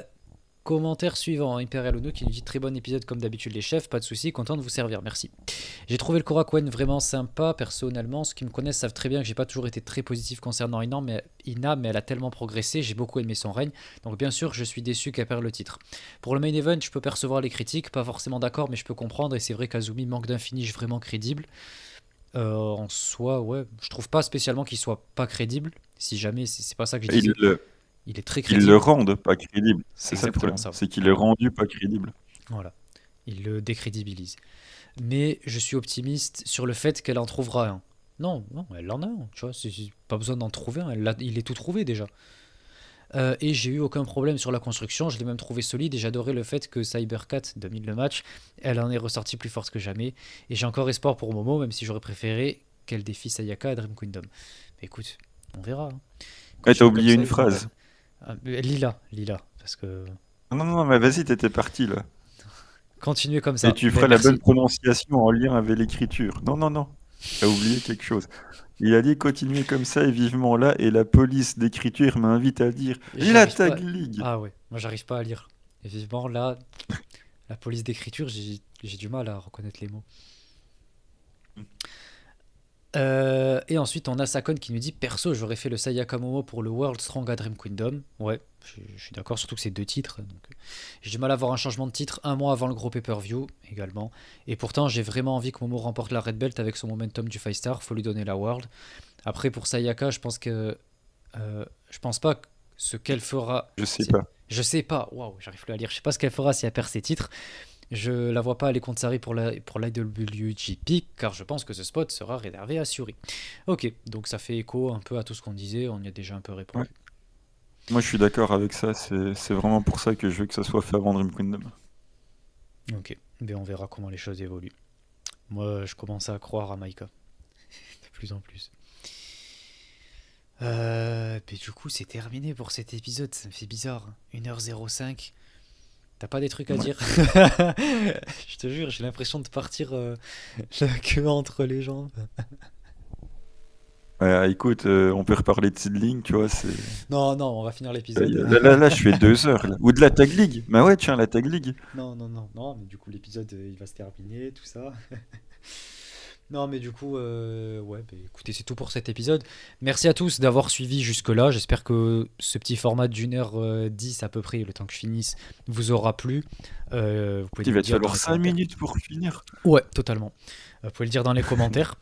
Commentaire suivant, Imperial Uno qui nous dit très bon épisode comme d'habitude les chefs, pas de soucis, content de vous servir, merci. J'ai trouvé le Korakuen vraiment sympa, personnellement, ceux qui me connaissent savent très bien que j'ai pas toujours été très positif concernant Ina, mais elle a tellement progressé, j'ai beaucoup aimé son règne, donc bien sûr je suis déçu qu'elle perde le titre. Pour le main event, je peux percevoir les critiques, pas forcément d'accord, mais je peux comprendre, et c'est vrai qu'Azumi manque d'un finish vraiment crédible. En soi, ouais, je trouve pas spécialement qu'il soit pas crédible, si jamais, c'est pas ça que je Ils disais, le, il est très ils le crédible, rendent pas crédible. c'est C'est ça le exactement problème. ça. C'est qu'il est rendu pas crédible. Voilà, il le décrédibilise. Mais je suis optimiste sur le fait qu'elle en trouvera un. Non, non, elle en a un, tu vois, pas besoin d'en trouver un, il est tout trouvé déjà. Et j'ai eu aucun problème sur la construction, je l'ai même trouvé solide et j'adorais le fait que Cybercat domine le match, elle en est ressortie plus forte que jamais. Et j'ai encore espoir pour Momo, même si j'aurais préféré qu'elle défie Sayaka à Dream Kingdom. Mais écoute, on verra, hein. Ouais, t'as Continue comme oublié ça une et puis on phrase. verra. Lila, parce que... Non, non, non, mais vas-y, t'étais parti, là. Continuez comme Et ça, tu ben ferais la bonne merci. prononciation en lien avec l'écriture. Non, non, non. T'as oublié quelque chose. Il a dit continuer comme ça et vivement là, et la police d'écriture m'invite à dire la J'arrive Tag pas... League. Ah ouais, moi j'arrive pas à lire. Et vivement là, la police d'écriture, j'ai du mal à reconnaître les mots. Et ensuite, on a Sakon qui nous dit perso, j'aurais fait le Sayaka Momo pour le World Strong à Dream Kingdom. Ouais, je suis d'accord, surtout que c'est deux titres. Donc, j'ai du mal à avoir un changement de titre un mois avant le gros pay-per-view également. Et pourtant, j'ai vraiment envie que Momo remporte la Red Belt avec son momentum du 5 Star. Faut lui donner la World. Après, pour Sayaka, je pense pas que ce qu'elle fera. Je sais pas. Je sais pas, waouh, j'arrive plus à lire. Je sais pas ce qu'elle fera si elle perd ses titres. Je la vois pas aller contre Sari pour l'IWGP car je pense que ce spot sera réservé à Suri. Ok, donc ça fait écho un peu à tout ce qu'on disait, on y a déjà un peu Ouais. répondu. Moi, je suis d'accord avec ça. C'est vraiment pour ça que je veux que ça soit fait avant Dream Kingdom. Ok, mais on verra comment les choses évoluent. Moi, je commence à croire à Maika. De plus en plus. Mais du coup, c'est terminé pour cet épisode. Ça me fait bizarre. 1h05. T'as pas des trucs à Ouais. dire? Je te jure, j'ai l'impression de partir la queue entre les jambes. Écoute, on peut reparler de Seedling, tu vois, c'est... Non, non, on va finir l'épisode. Là, je fais 2 heures, là. Ou de la Tag League. Bah ouais, tiens, la Tag League. Non, non, non, non, mais du coup, l'épisode, il va se terminer, tout ça. Non, mais du coup, ouais, bah, écoutez, c'est tout pour cet épisode. Merci à tous d'avoir suivi jusque-là. J'espère que ce petit format d'1h10 à peu près, le temps que je finisse, vous aura plu. Vous pouvez Il nous le va te dire dans falloir les 5 commentaires. minutes pour finir. Ouais, totalement. Vous pouvez le dire dans les commentaires.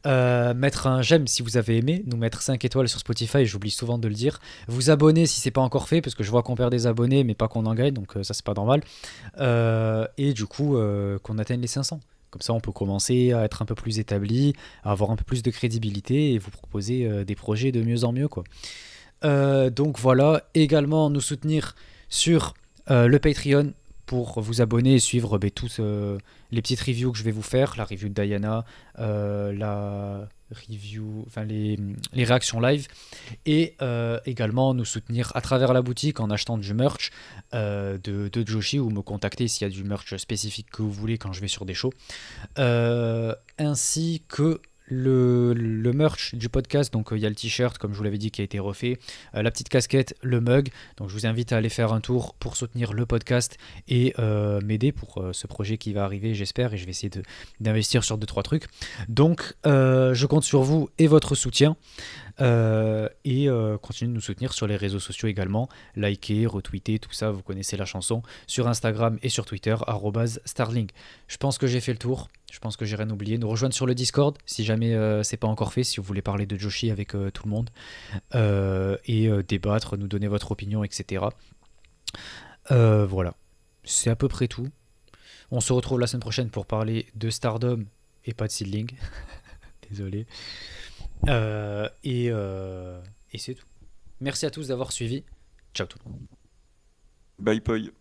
Mettre un j'aime si vous avez aimé. Nous mettre 5 étoiles sur Spotify, j'oublie souvent de le dire. Vous abonner si c'est pas encore fait, parce que je vois qu'on perd des abonnés, mais pas qu'on en gagne, donc ça c'est pas normal. Et du coup, qu'on atteigne les 500. Comme ça, on peut commencer à être un peu plus établi, à avoir un peu plus de crédibilité et vous proposer des projets de mieux en mieux, quoi. Donc voilà, également nous soutenir sur le Patreon pour vous abonner et suivre tous les petites reviews que je vais vous faire, la review de Diana, la review, enfin les réactions live, et également nous soutenir à travers la boutique en achetant du merch de Joshi, ou me contacter s'il y a du merch spécifique que vous voulez quand je vais sur des shows. Ainsi que le merch du podcast, donc il y a le t-shirt comme je vous l'avais dit qui a été refait, la petite casquette, le mug, donc je vous invite à aller faire un tour pour soutenir le podcast et m'aider pour ce projet qui va arriver, j'espère, et je vais essayer d'investir sur 2-3 trucs. Donc je compte sur vous et votre soutien. Et continuez de nous soutenir sur les réseaux sociaux également, liker, retweeter, tout ça, vous connaissez la chanson, sur Instagram et sur Twitter, @starling. Je pense que j'ai fait le tour, je pense que j'ai rien oublié. Nous rejoindre sur le Discord si jamais c'est pas encore fait, si vous voulez parler de Joshi avec tout le monde, et débattre, nous donner votre opinion, etc. Voilà, c'est à peu près tout. On se retrouve la semaine prochaine pour parler de Stardom et pas de Seedling. Désolé. Et c'est tout. Merci à tous d'avoir suivi. Ciao tout le monde. Bye, Poi.